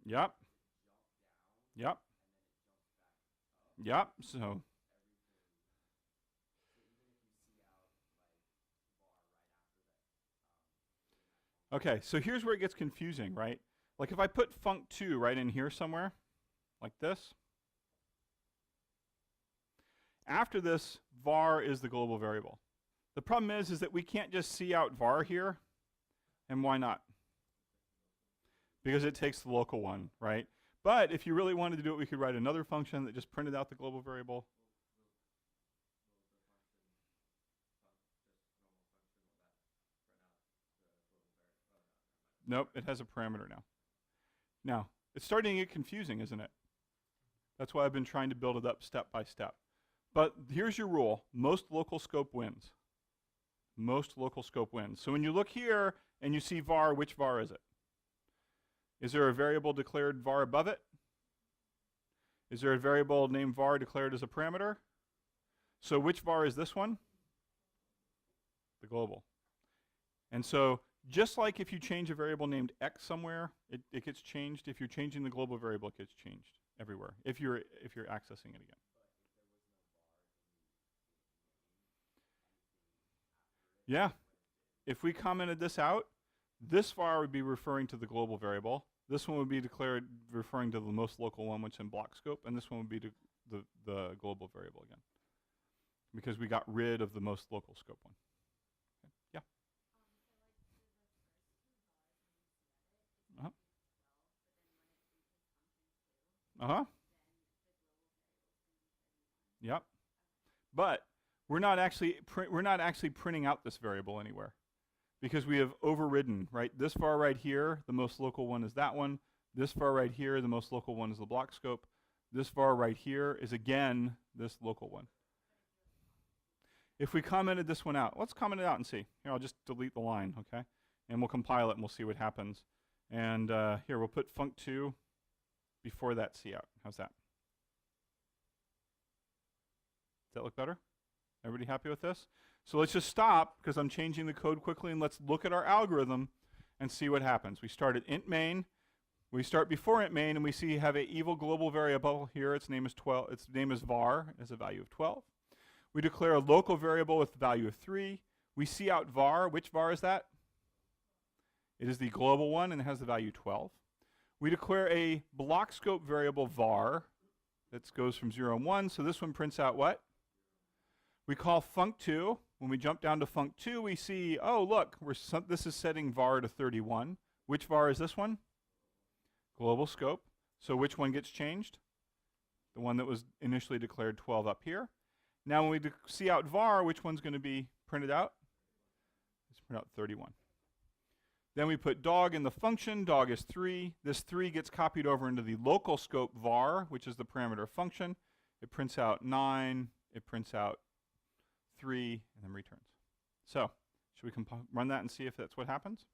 Yep. Yep. Yep. So okay, so here's where it gets confusing, right? Like if I put func2 right in here somewhere, like this, after this, var is the global variable. The problem is that we can't just see out var here, and why not? Because it takes the local one, right? But if you really wanted to do it, we could write another function that just printed out the global variable. Nope, it has a parameter now. Now, it's starting to get confusing, isn't it? That's why I've been trying to build it up step by step. But here's your rule. Most local scope wins. Most local scope wins. So when you look here and you see var, which var is it? Is there a variable declared var above it? Is there a variable named var declared as a parameter? So which var is this one? The global. And so just like if you change a variable named x somewhere, it gets changed. If you're changing the global variable, it gets changed everywhere if you're accessing it again. Yeah. If we commented this out, this var would be referring to the global variable. This one would be declared referring to the most local one, which is in block scope, and this one would be the global variable again, because we got rid of the most local scope one. Okay. Yeah. Uh-huh. Uh-huh. Yep. But we're not actually printing out this variable anywhere, because we have overridden, right? This var right here, the most local one is that one. This var right here, the most local one is the block scope. This var right here is again this local one. If we commented this one out, let's comment it out and see. Here, I'll just delete the line, okay? And we'll compile it and we'll see what happens. And here, we'll put func2 before that cout. How's that? Does that look better? Everybody happy with this? So let's just stop, because I'm changing the code quickly, and let's look at our algorithm and see what happens. We start at int main. We start before int main, and we see have an evil global variable here. Its name is 12. Its name is var. It has a value of 12. We declare a local variable with the value of 3. We cout var. Which var is that? It is the global one, and it has the value 12. We declare a block scope variable var that goes from 0 and 1. So this one prints out what? We call func2. When we jump down to func2, we see, oh, look, this is setting var to 31. Which var is this one? Global scope. So which one gets changed? The one that was initially declared 12 up here. Now when we cout var, which one's going to be printed out? Let's print out 31. Then we put dog in the function. Dog is 3. This 3 gets copied over into the local scope var, which is the parameter function. It prints out 9. It prints out 3, and then returns. So should we run that and see if that's what happens?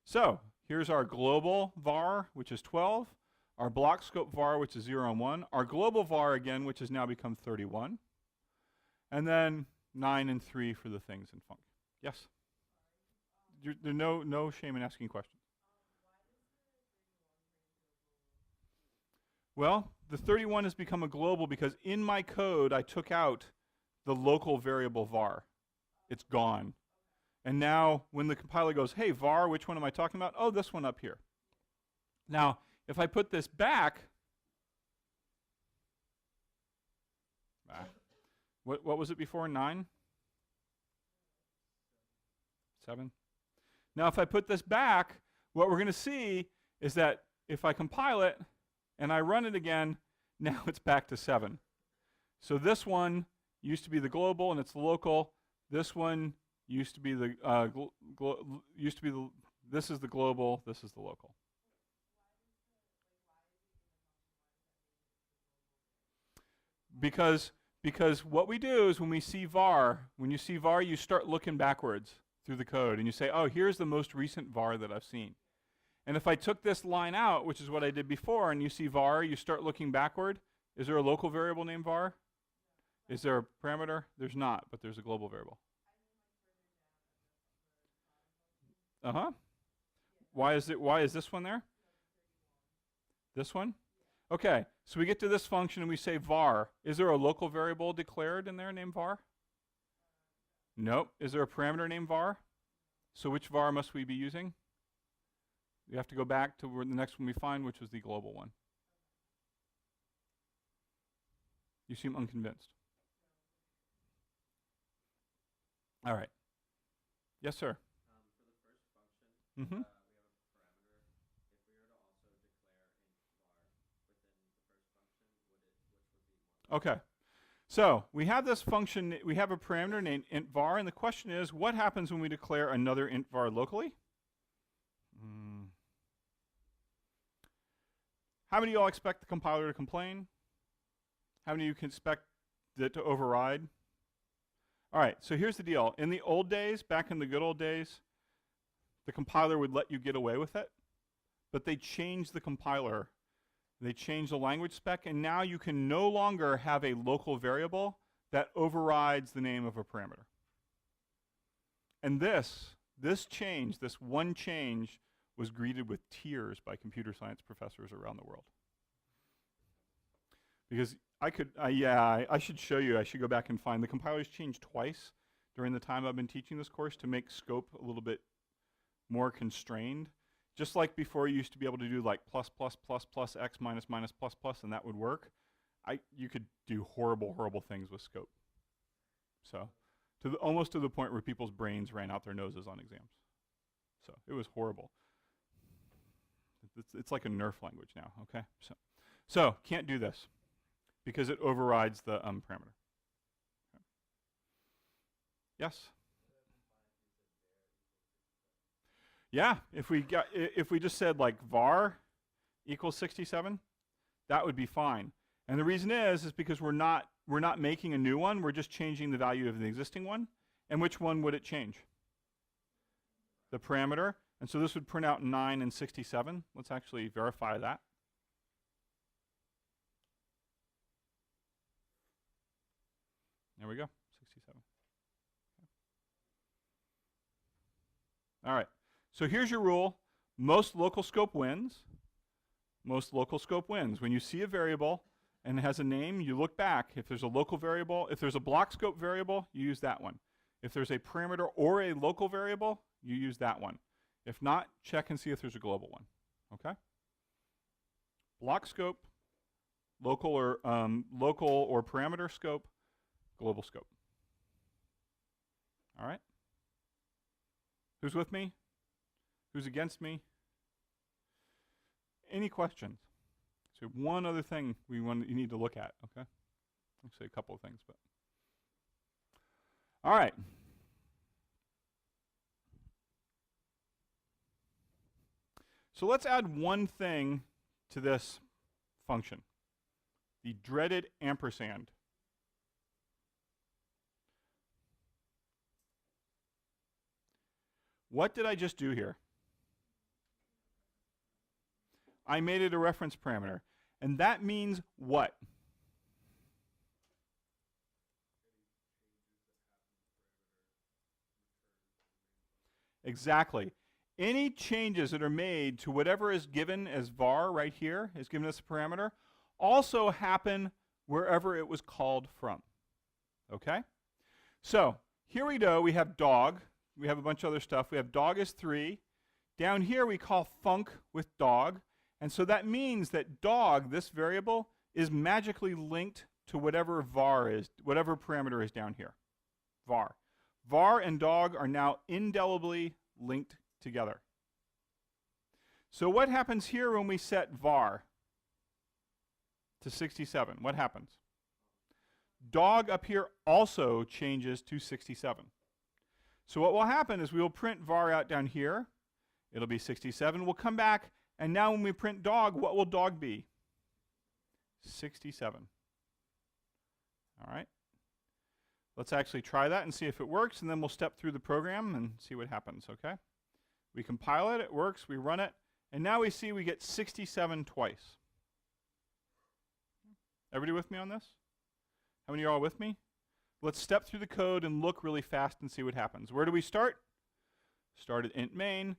So here's our global var, which is 12. Our block scope var, which is 0 and 1. Our global var, again, which has now become 31. And then 9 and 3 for the things in func. Yes? There's no shame in asking questions. Well, the 31 has become a global because in my code, I took out the local variable var. It's gone. And now when the compiler goes, hey, var, which one am I talking about? Oh, this one up here. Now, if I put this back, what was it before? 9? 7? Now, if I put this back, what we're going to see is that if I compile it and I run it again, now it's back to 7. So this one used to be the global and it's the local. This one used to be the this is the global, this is the local. Because what we do is when we see var, when you see var, you start looking backwards through the code and you say, oh, here's the most recent var that I've seen. And if I took this line out, which is what I did before, and you see var, you start looking backward. Is there a local variable named var? Is there a parameter? There's not, but there's a global variable. Uh-huh. Why is this one there? This one? Okay, so we get to this function and we say var. Is there a local variable declared in there named var? Nope. Is there a parameter named var? So which var must we be using? We have to go back to the next one we find, which was the global one. You seem unconvinced. All right. Yes, sir. For the first function, we have a parameter. If we were to also declare int var within the first function, which would be more? Okay. So we have this function, we have a parameter named int var, and the question is, what happens when we declare another int var locally? How many of y'all expect the compiler to complain? How many of you can expect it to override? All right, so here's the deal. In the old days, back in the good old days, the compiler would let you get away with it, but they changed the compiler. They changed the language spec, and now you can no longer have a local variable that overrides the name of a parameter. And this change, this one change, was greeted with tears by computer science professors around the world. Because I should show you, I should go back and find, the compilers changed twice during the time I've been teaching this course to make scope a little bit more constrained. Just like before, you used to be able to do like plus plus plus plus x minus minus plus plus, and that would work. You could do horrible, horrible things with scope. So, almost to the point where people's brains ran out their noses on exams. So it was horrible. It's like a Nerf language now. Okay, so can't do this because it overrides the parameter. Okay. Yes. Yeah, if we just said like var equals 67, that would be fine. And the reason is because we're not making a new one, we're just changing the value of the existing one. And which one would it change? The parameter. And so this would print out 9 and 67. Let's actually verify that. There we go, 67. Okay. All right. So here's your rule. Most local scope wins. Most local scope wins. When you see a variable and it has a name, you look back. If there's a local variable, if there's a block scope variable, you use that one. If there's a parameter or a local variable, you use that one. If not, check and see if there's a global one. Okay? Block scope, local or parameter scope, global scope. All right? Who's with me? Who's against me? Any questions? So one other thing you need to look at, okay? Actually, a couple of things, but. All right. So let's add one thing to this function, the dreaded ampersand. What did I just do here? I made it a reference parameter. And that means what? Exactly. Any changes that are made to whatever is given as var right here, is given as a parameter, also happen wherever it was called from. Okay? So here we go. We have dog. We have a bunch of other stuff. We have dog is 3. Down here we call func with dog. And so that means that dog, this variable, is magically linked to whatever var is, whatever parameter is down here. Var. Var and dog are now indelibly linked together. So what happens here when we set var to 67? What happens? Dog up here also changes to 67. So what will happen is we will print var out down here. It'll be 67. We'll come back, and now when we print dog, what will dog be? 67. All right. Let's actually try that and see if it works, and then we'll step through the program and see what happens, okay? We compile it, it works, we run it, and now we see we get 67 twice. Everybody with me on this? How many of you are with me? Let's step through the code and look really fast and see what happens. Where do we start? Start at int main.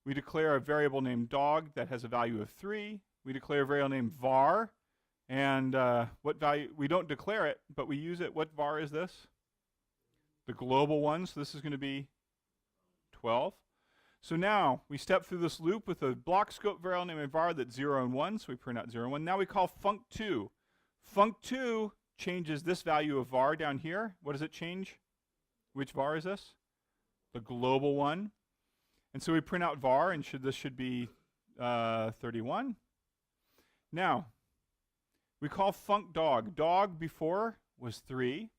We declare a variable named dog that has a value of 3. We declare a variable named var, and what value? We don't declare it, but we use it. What var is this? The global one, so this is going to be 12. So now we step through this loop with a block scope variable named var that's 0 and 1, so we print out 0 and 1. Now we call func2. Func2 changes this value of var down here. What does it change? Which var is this? The global one. And so we print out var, and this should be 31. Now, we call func dog. Dog before was 3.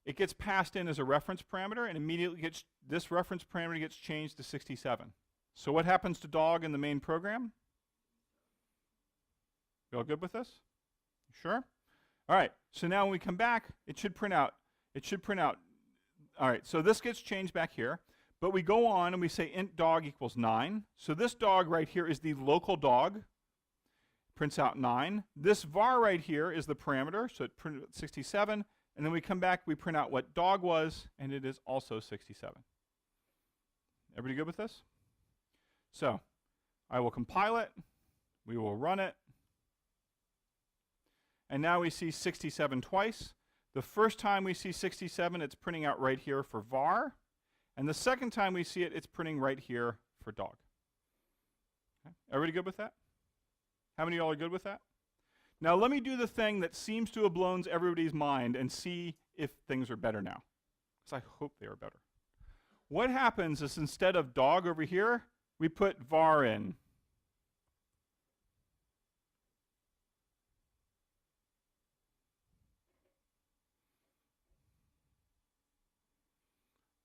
It gets passed in as a reference parameter, and immediately this reference parameter gets changed to 67. So what happens to dog in the main program? You all good with this? Sure? All right, so now when we come back, it should print out. All right, so this gets changed back here, but we go on and we say int dog equals 9. So this dog right here is the local dog. Prints out 9. This var right here is the parameter, so it printed 67. And then we come back, we print out what dog was, and it is also 67. Everybody good with this? So I will compile it. We will run it. And now we see 67 twice. The first time we see 67, it's printing out right here for var. And the second time we see it, it's printing right here for dog. Okay. Everybody good with that? How many of y'all are good with that? Now let me do the thing that seems to have blown everybody's mind and see if things are better now. Because I hope they are better. What happens is instead of dog over here, we put var in.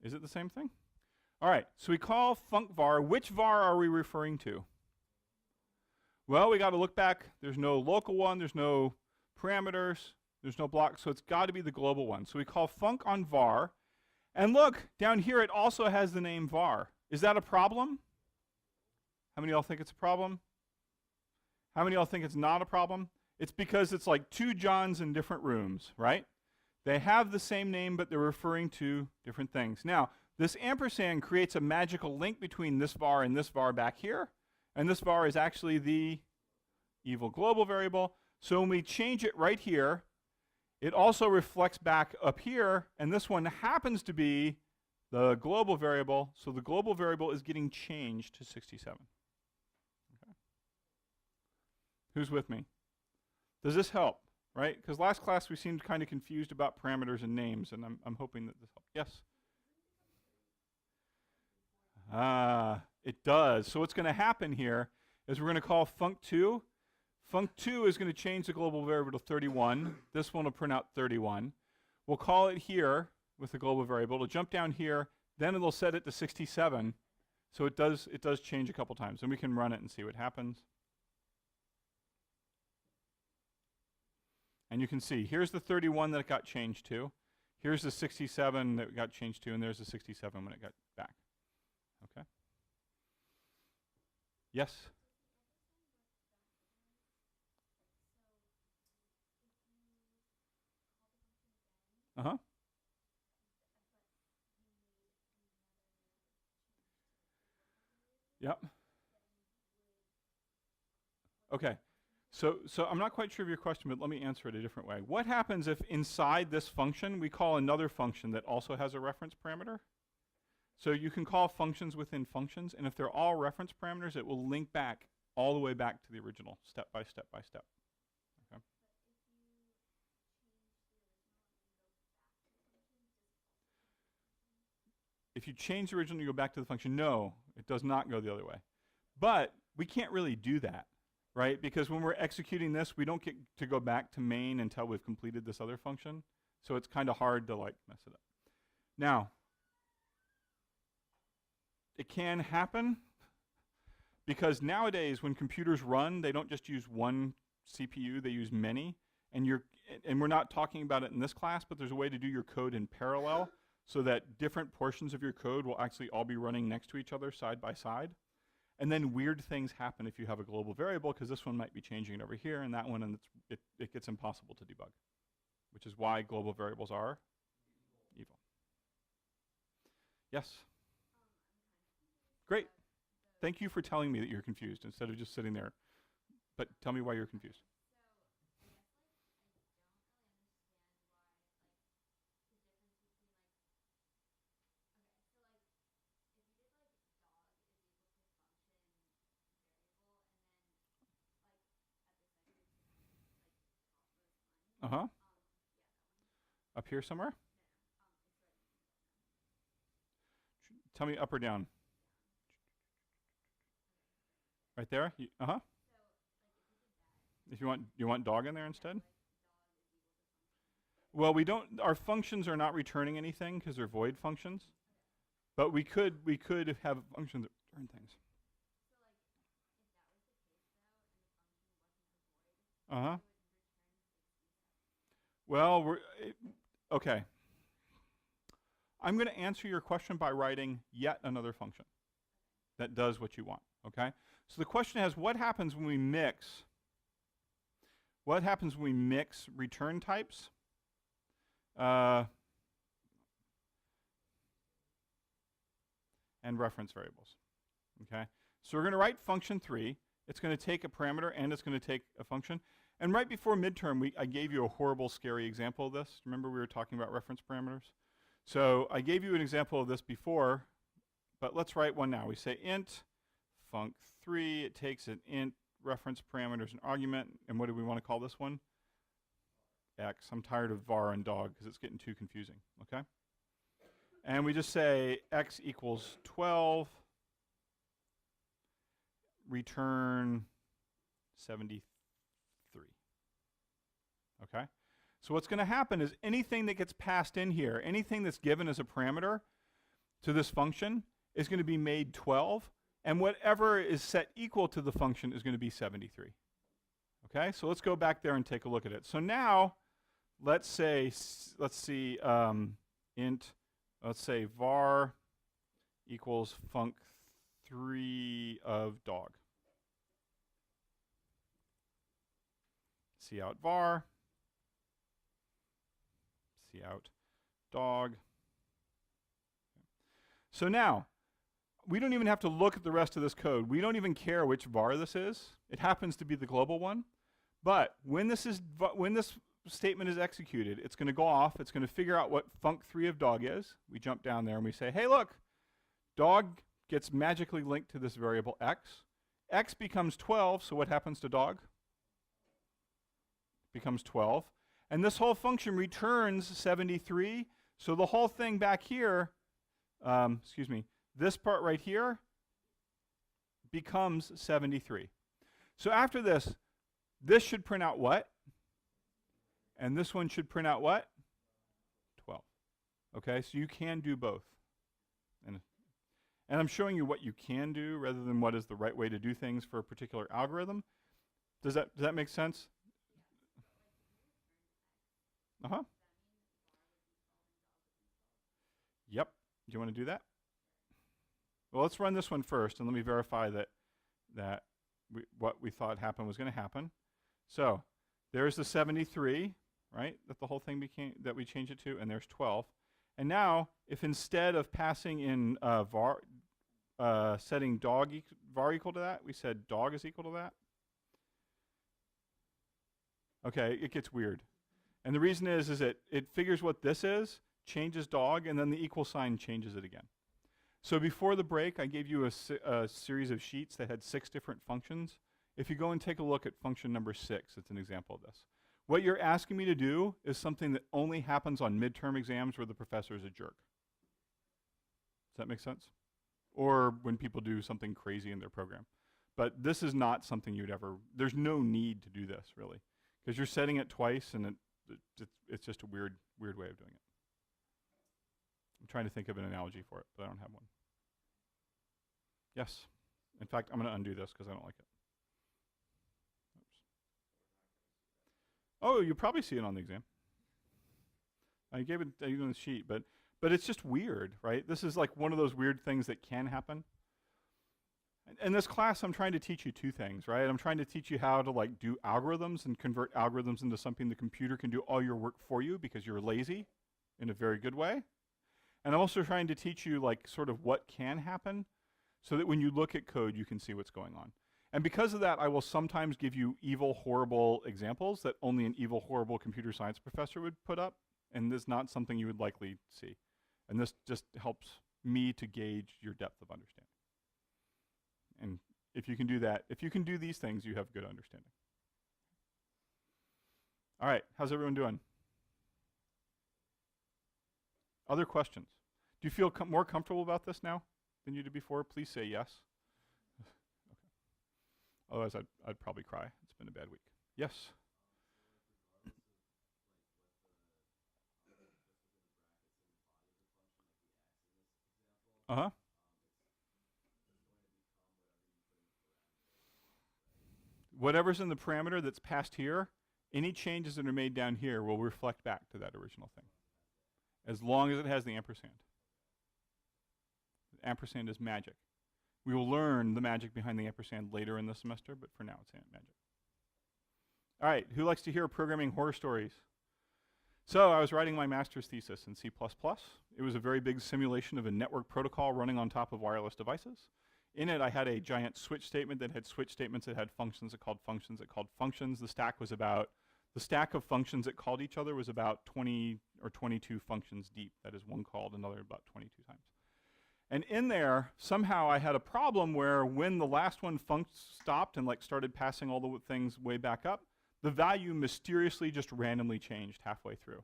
Is it the same thing? All right, so we call func var. Which var are we referring to? Well, we got to look back. There's no local one. There's no parameters. There's no block. So it's got to be the global one. So we call func on var. And look, down here it also has the name var. Is that a problem? How many of y'all think it's a problem? How many of y'all think it's not a problem? It's because it's like 2 Johns in different rooms, right? They have the same name, but they're referring to different things. Now, this ampersand creates a magical link between this var and this var back here. And this var is actually the evil global variable. So when we change it right here, it also reflects back up here. And this one happens to be the global variable. So the global variable is getting changed to 67. Okay. Who's with me? Does this help? Right? Because last class we seemed kind of confused about parameters and names, and I'm hoping that this helps. Yes? It does. So what's going to happen here is we're going to call func2. Func2 is going to change the global variable to 31. This one will print out 31. We'll call it here with the global variable. It'll jump down here, then it'll set it to 67. So it does change a couple times, and we can run it and see what happens. And you can see, here's the 31 that it got changed to. Here's the 67 that it got changed to, and there's the 67 when it got back. Okay? Yes? Uh-huh. Yep. Okay. So I'm not quite sure of your question, but let me answer it a different way. What happens if inside this function we call another function that also has a reference parameter? So you can call functions within functions, and if they're all reference parameters, it will link back all the way back to the original, step by step by step. Okay. If you change the original, you go back to the function. No, it does not go the other way. But we can't really do that. Right? Because when we're executing this, we don't get to go back to main until we've completed this other function. So it's kind of hard to like mess it up. Now, it can happen because nowadays when computers run, they don't just use one CPU, they use many. And we're not talking about it in this class, but there's a way to do your code in parallel so that different portions of your code will actually all be running next to each other side by side. And then weird things happen if you have a global variable, because this one might be changing it over here and that one, and it gets impossible to debug, which is why global variables are evil. Yes? Great. Thank you for telling me that you're confused instead of just sitting there. But tell me why you're confused. Uh-huh. Up here somewhere? Tell me up or down. Right there? Uh-huh. If you want dog in there instead? Well, we don't. Our functions are not returning anything because they're void functions. But we could have a function that return things. Uh huh. Well, okay. I'm going to answer your question by writing yet another function that does what you want. Okay. So the question is, what happens when we mix? What happens when we mix return types? And reference variables. Okay. So we're going to write function 3. It's going to take a parameter and it's going to take a function. And right before midterm, I gave you a horrible, scary example of this. Remember we were talking about reference parameters? So I gave you an example of this before, but let's write one now. We say int func3. It takes an int reference parameter as an argument. And what do we want to call this one? X. I'm tired of var and dog because it's getting too confusing. Okay? And we just say x equals 12. Return 73. Okay? So what's going to happen is anything that gets passed in here, anything that's given as a parameter to this function is going to be made 12, and whatever is set equal to the function is going to be 73. Okay? So let's go back there and take a look at it. So now, let's see, int, let's say var equals func3 of dog. See out var. See out dog. So now, we don't even have to look at the rest of this code. We don't even care which var this is. It happens to be the global one. But when this statement is executed, it's going to go off. It's going to figure out what func3 of dog is. We jump down there and we say, hey, look, dog gets magically linked to this variable x. X becomes 12, so what happens to dog? Becomes 12. And this whole function returns 73. So the whole thing back here, this part right here becomes 73. So after this should print out what? And this one should print out what? 12. Okay, so you can do both. And I'm showing you what you can do rather than what is the right way to do things for a particular algorithm. Does that make sense? Uh-huh. Yep. Do you want to do that? Well, let's run this one first, and let me verify that what we thought happened was going to happen. So there's the 73, right? That the whole thing that we changed it to, and there's 12. And now, if instead of passing in var, setting var equal to that, we said dog is equal to that. Okay, it gets weird. And the reason is that it figures what this is, changes dog, and then the equal sign changes it again. So before the break, I gave you a series of sheets that had 6 different functions. If you go and take a look at function number 6, it's an example of this. What you're asking me to do is something that only happens on midterm exams where the professor is a jerk. Does that make sense? Or when people do something crazy in their program. But this is not something you'd ever, there's no need to do this, really. Because you're setting it twice, and it's just a weird way of doing it. I'm trying to think of an analogy for it, but I don't have one. Yes. In fact, I'm going to undo this because I don't like it. Oops. Oh, you'll probably see it on the exam. I gave it on the sheet, but it's just weird, right? This is like one of those weird things that can happen. In this class, I'm trying to teach you 2 things, right? I'm trying to teach you how to do algorithms and convert algorithms into something the computer can do all your work for you because you're lazy in a very good way. And I'm also trying to teach you sort of what can happen so that when you look at code, you can see what's going on. And because of that, I will sometimes give you evil, horrible examples that only an evil, horrible computer science professor would put up, and this is not something you would likely see. And this just helps me to gauge your depth of understanding. And if you can do that, if you can do these things, you have good understanding. All right, how's everyone doing? Other questions? Do you feel more comfortable about this now than you did before? Please say yes. Okay. Otherwise, I'd probably cry. It's been a bad week. Yes? Uh-huh. Whatever's in the parameter that's passed here, any changes that are made down here will reflect back to that original thing, as long as it has the ampersand. The ampersand is magic. We will learn the magic behind the ampersand later in the semester, but for now it's magic. All right, who likes to hear programming horror stories? So I was writing my master's thesis in C++. It was a very big simulation of a network protocol running on top of wireless devices. In it, I had a giant switch statement that had switch statements that had functions that called functions that called functions. The stack of functions that called each other was about 20 or 22 functions deep. That is one called another about 22 times. And in there, somehow I had a problem where when the last one stopped and like started passing all the things way back up, the value mysteriously just randomly changed halfway through.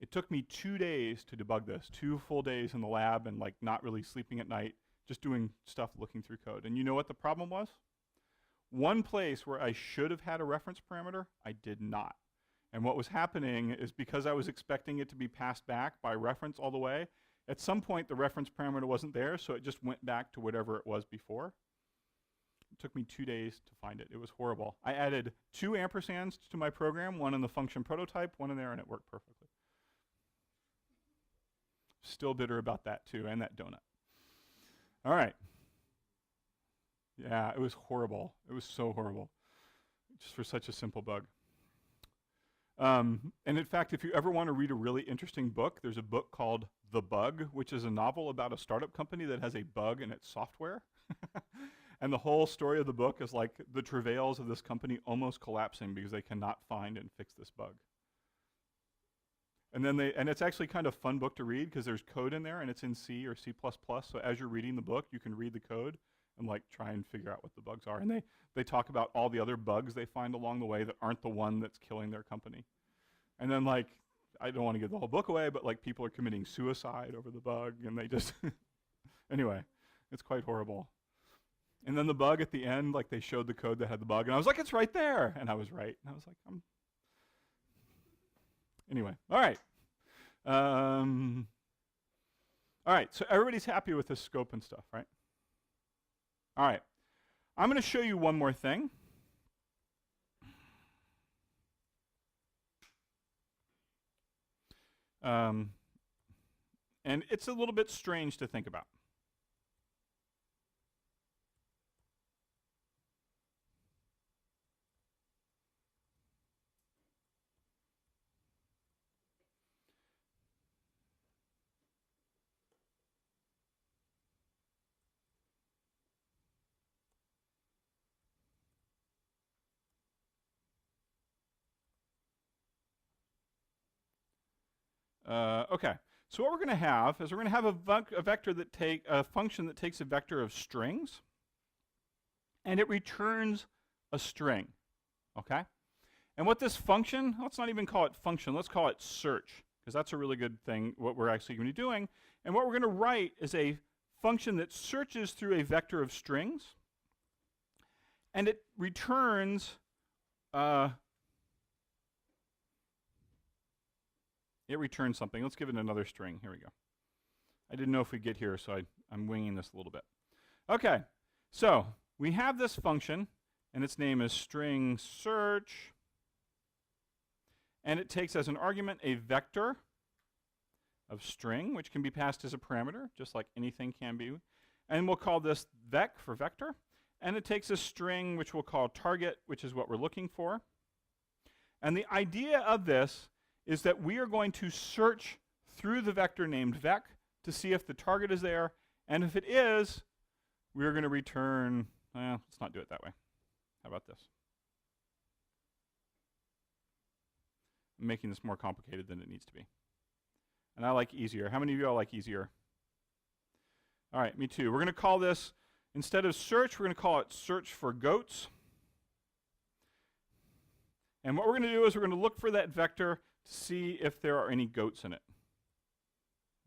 It took me 2 days to debug this, 2 full days in the lab and like not really sleeping at night, just doing stuff looking through code. And you know what the problem was? One place where I should have had a reference parameter, I did not. And what was happening is because I was expecting it to be passed back by reference all the way, at some point the reference parameter wasn't there, so it just went back to whatever it was before. It took me 2 days to find it. It was horrible. I added 2 ampersands to my program, one in the function prototype, one in there, and it worked perfectly. Still bitter about that too, and that donut. All right. Yeah, it was horrible. It was so horrible, just for such a simple bug. And in fact, if you ever want to read a really interesting book, there's a book called The Bug, which is a novel about a startup company that has a bug in its software. And the whole story of the book is like the travails of this company almost collapsing because they cannot find and fix this bug. And it's actually kind of a fun book to read because there's code in there and it's in C or C++. So as you're reading the book, you can read the code and like try and figure out what the bugs are. And they talk about all the other bugs they find along the way that aren't the one that's killing their company. And then like, I don't want to give the whole book away, but like people are committing suicide over the bug and they just, anyway, it's quite horrible. And then the bug at the end, like they showed the code that had the bug and I was like, it's right there. And I was right. And I was like, anyway, all right. All right, so everybody's happy with this scope and stuff, right? All right, I'm going to show you one more thing. And it's a little bit strange to think about. Okay, so what we're going to have is we're going to have a function that takes a vector of strings, and it returns a string. Okay, and what this function, let's not even call it function, let's call it search, because that's a really good thing. What we're actually going to be doing, and what we're going to write is a function that searches through a vector of strings, and it returns. It returns something. Let's give it another string. Here we go. I didn't know if we'd get here, so I'm winging this a little bit. Okay, so we have this function, and its name is string search, and it takes as an argument a vector of string, which can be passed as a parameter, just like anything can be. And we'll call this vec for vector. And it takes a string, which we'll call target, which is what we're looking for. And the idea of this is that we are going to search through the vector named vec to see if the target is there, and if it is, we're going to return, let's not do it that way. How about this? I'm making this more complicated than it needs to be. And I like easier. How many of you all like easier? All right, me too. We're going to call this, instead of search, we're going to call it search for goats. And what we're going to do is we're going to look for that vector to see if there are any goats in it.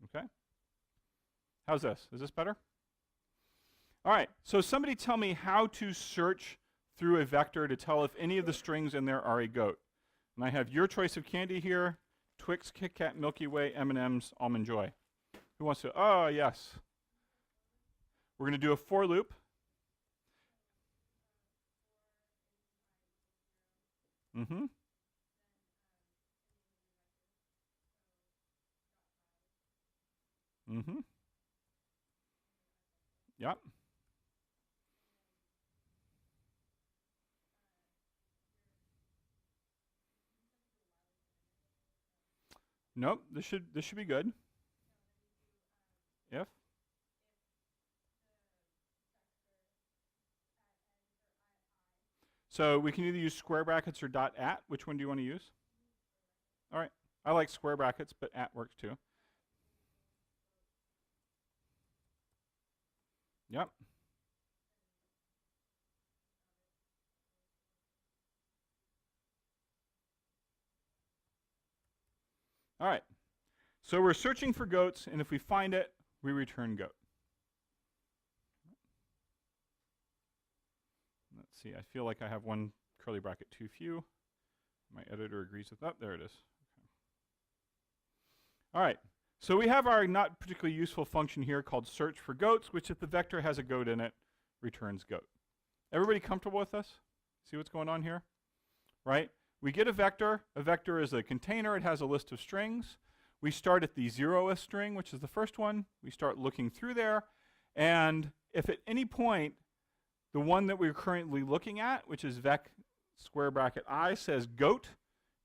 Okay? How's this? Is this better? All right, so somebody tell me how to search through a vector to tell if any of the strings in there are a goat. And I have your choice of candy here: Twix, Kit Kat, Milky Way, M&M's, Almond Joy. Who wants to? Oh, yes. We're going to do a for loop. Mm-hmm. Mm-hmm. Yep. Nope. This should be good. If. So we can either use square brackets or dot at. Which one do you want to use? All right. I like square brackets, but at works too. Yep. All right. So we're searching for goats, and if we find it, we return goat. Let's see. I feel like I have one curly bracket too few. My editor agrees with that. There it is. Okay. All right. So we have our not particularly useful function here called search for goats, which if the vector has a goat in it, returns goat. Everybody comfortable with this? See what's going on here? Right? We get a vector. A vector is a container. It has a list of strings. We start at the 0th string, which is the first one. We start looking through there. And if at any point the one that we're currently looking at, which is vec square bracket I, says goat,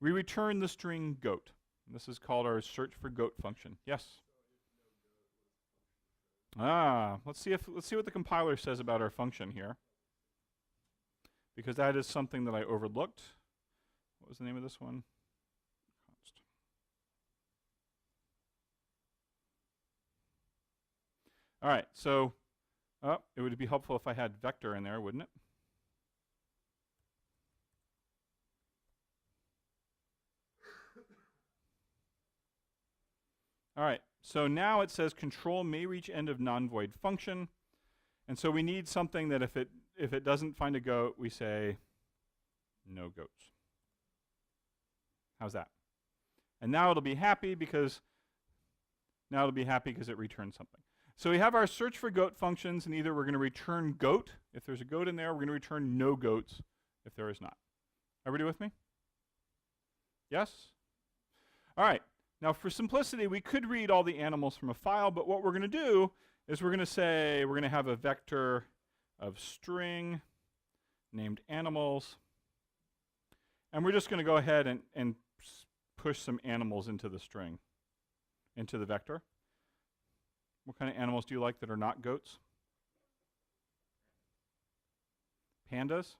we return the string goat. And this is called our search for goat function. Yes? Let's see what the compiler says about our function here. Because that is something that I overlooked. What was the name of this one? Const. All right, so it would be helpful if I had vector in there, wouldn't it? All right, so now it says control may reach end of non-void function. And so we need something that if it doesn't find a goat, we say no goats. How's that? And now it'll be happy because it returns something. So we have our search for goat functions, and either we're going to return goat. If there's a goat in there, we're going to return no goats if there is not. Everybody with me? Yes? All right. Now for simplicity, we could read all the animals from a file, but what we're going to do is we're going to have a vector of string named animals, and we're just going to go ahead and push some animals into the string, into the vector. What kind of animals do you like that are not goats? Pandas?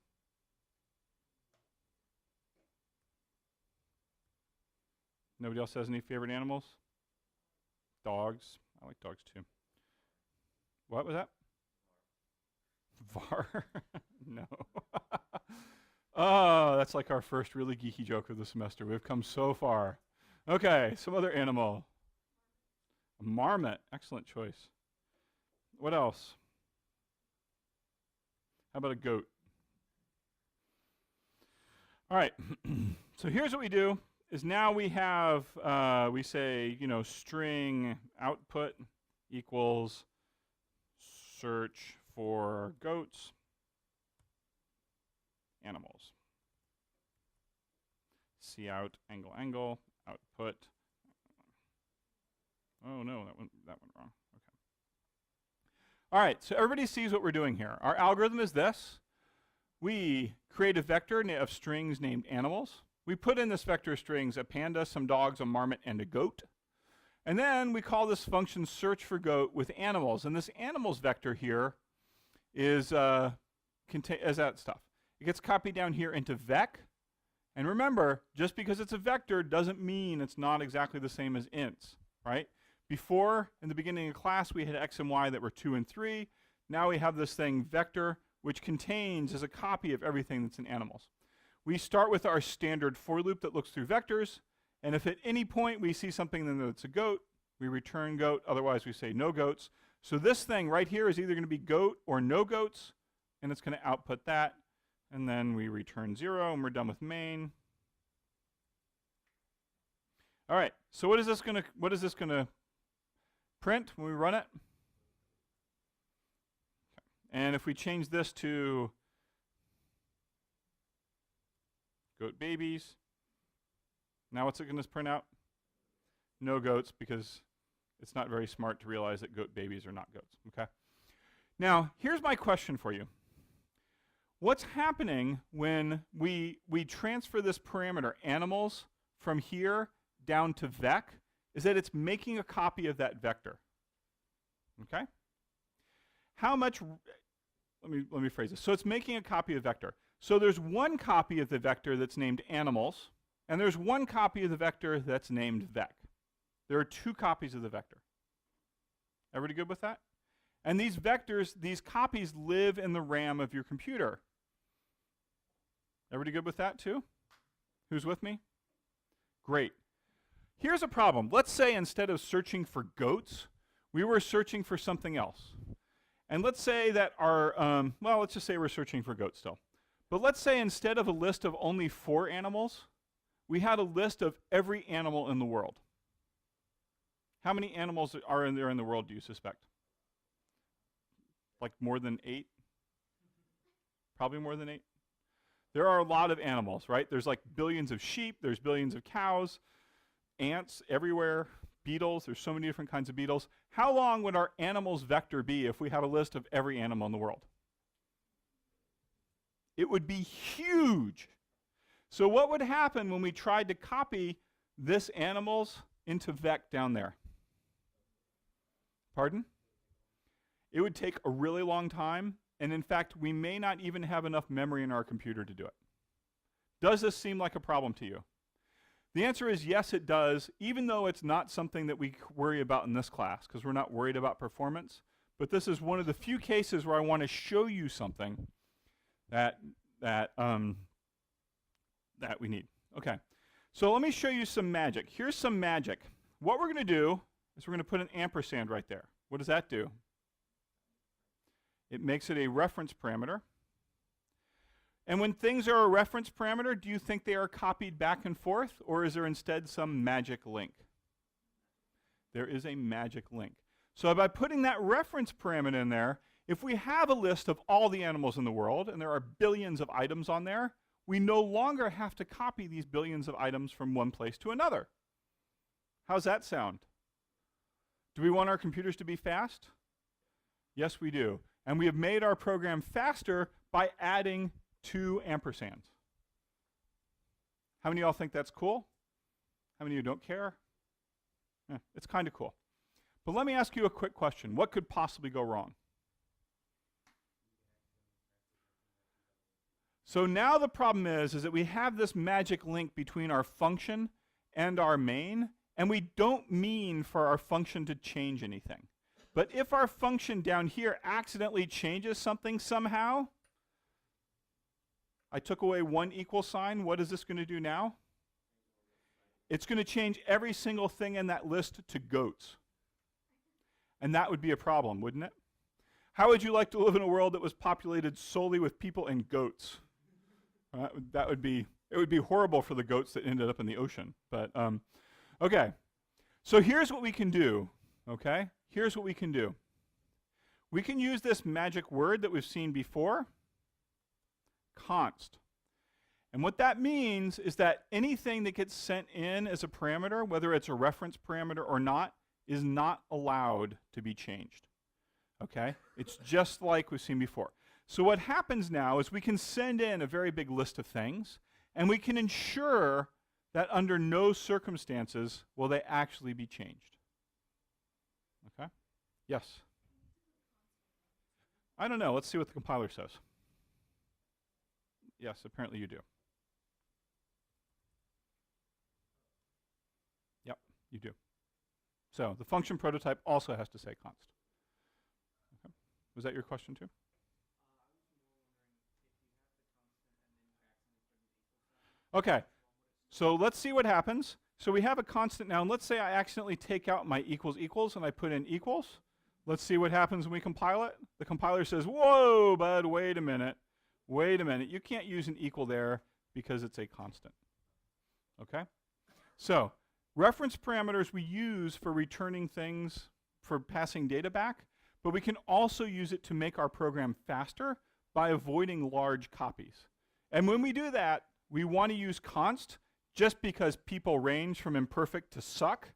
Nobody else has any favorite animals? Dogs. I like dogs too. What was that? Var? No. Oh, that's like our first really geeky joke of the semester. We've come so far. Okay, some other animal. A marmot. Excellent choice. What else? How about a goat? All right. So here's what we do. Is now we have, we say, string output equals search for goats, animals. Cout angle output. Oh no, that went wrong. Okay. All right, so everybody sees what we're doing here. Our algorithm is this. We create a vector of strings named animals. We put in this vector of strings a panda, some dogs, a marmot, and a goat. And then we call this function search for goat with animals. And this animals vector here is that stuff. It gets copied down here into vec. And remember, just because it's a vector doesn't mean it's not exactly the same as ints, right? Before, in the beginning of class, we had x and y that were 2 and 3. Now we have this thing vector, which contains as a copy of everything that's in animals. We start with our standard for loop that looks through vectors, and if at any point we see something that's a goat, we return goat, otherwise we say no goats. So this thing right here is either going to be goat or no goats, and it's going to output that, and then we return 0, and we're done with main. All right, so what is this going to print when we run it? And if we change this to goat babies, now what's it going to print out? No goats, because it's not very smart to realize that goat babies are not goats, okay? Now, here's my question for you. What's happening when we transfer this parameter, animals, from here down to vec, is that it's making a copy of that vector, okay? How much, let me phrase this. So it's making a copy of vector. So there's one copy of the vector that's named animals, and there's one copy of the vector that's named vec. There are two copies of the vector. Everybody good with that? And these vectors, these copies live in the RAM of your computer. Everybody good with that too? Who's with me? Great. Here's a problem. Let's say instead of searching for goats, we were searching for something else. And let's say that our, well, let's just say we're searching for goats still. But let's say instead of a list of only 4 animals, we had a list of every animal in the world. How many animals are there in the world, do you suspect? Like more than 8? Probably more than 8. There are a lot of animals, right? There's like billions of sheep, there's billions of cows, ants everywhere, beetles, there's so many different kinds of beetles. How long would our animals vector be if we had a list of every animal in the world? It would be huge. So what would happen when we tried to copy this animals into vec down there? Pardon? It would take a really long time, and in fact, we may not even have enough memory in our computer to do it. Does this seem like a problem to you? The answer is yes, it does, even though it's not something that we worry about in this class, because we're not worried about performance. But this is one of the few cases where I want to show you something that we need. Okay, so let me show you some magic. Here's some magic. What we're going to do is we're going to put an ampersand right there. What does that do? It makes it a reference parameter. And when things are a reference parameter, do you think they are copied back and forth, or is there instead some magic link? There is a magic link. So by putting that reference parameter in there, if we have a list of all the animals in the world, and there are billions of items on there, we no longer have to copy these billions of items from one place to another. How's that sound? Do we want our computers to be fast? Yes, we do. And we have made our program faster by adding 2 ampersands. How many of y'all think that's cool? How many of you don't care? It's kind of cool. But let me ask you a quick question. What could possibly go wrong? So now the problem is that we have this magic link between our function and our main, and we don't mean for our function to change anything. But if our function down here accidentally changes something somehow, I took away one equal sign, what is this going to do now? It's going to change every single thing in that list to goats. And that would be a problem, wouldn't it? How would you like to live in a world that was populated solely with people and goats? It would be horrible for the goats that ended up in the ocean. But okay, so here's what we can do. Okay, here's what we can do. We can use this magic word that we've seen before, const. And what that means is that anything that gets sent in as a parameter, whether it's a reference parameter or not, is not allowed to be changed. Okay? It's just like we've seen before. So what happens now is we can send in a very big list of things, and we can ensure that under no circumstances will they actually be changed. Okay? Yes? I don't know. Let's see what the compiler says. Yes, apparently you do. Yep, you do. So the function prototype also has to say const. Okay. Was that your question too? Okay, so let's see what happens. So we have a constant now, and let's say I accidentally take out my equals equals and I put in equals. Let's see what happens when we compile it. The compiler says, whoa, bud, wait a minute. Wait a minute. You can't use an equal there because it's a constant. Okay? So reference parameters we use for returning things, for passing data back, but we can also use it to make our program faster by avoiding large copies. And when we do that, we want to use const just because people range from imperfect to suck,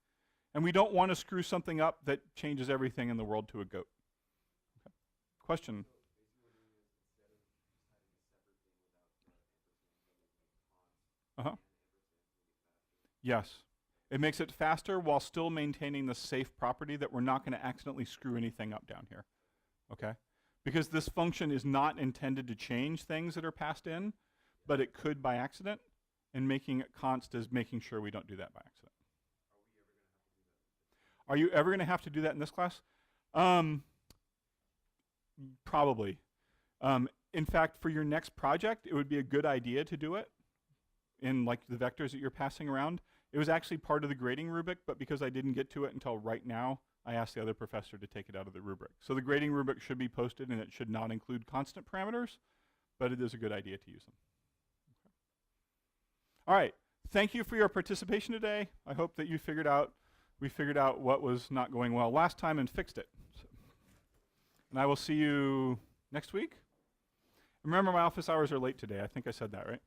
and we don't want to screw something up that changes everything in the world to a goat. Okay. Question? Uh-huh. Yes. It makes it faster while still maintaining the safe property that we're not going to accidentally screw anything up down here. Okay? Because this function is not intended to change things that are passed in, but it could by accident, and making it const is making sure we don't do that by accident. Are you ever going to have to do that in this class? Probably. In fact, for your next project, it would be a good idea to do it in like the vectors that you're passing around. It was actually part of the grading rubric, but because I didn't get to it until right now, I asked the other professor to take it out of the rubric. So the grading rubric should be posted, and it should not include constant parameters, but it is a good idea to use them. Okay. All right. Thank you for your participation today. I hope that we figured out what was not going well last time and fixed it. So, and I will see you next week. Remember, my office hours are late today. I think I said that, right?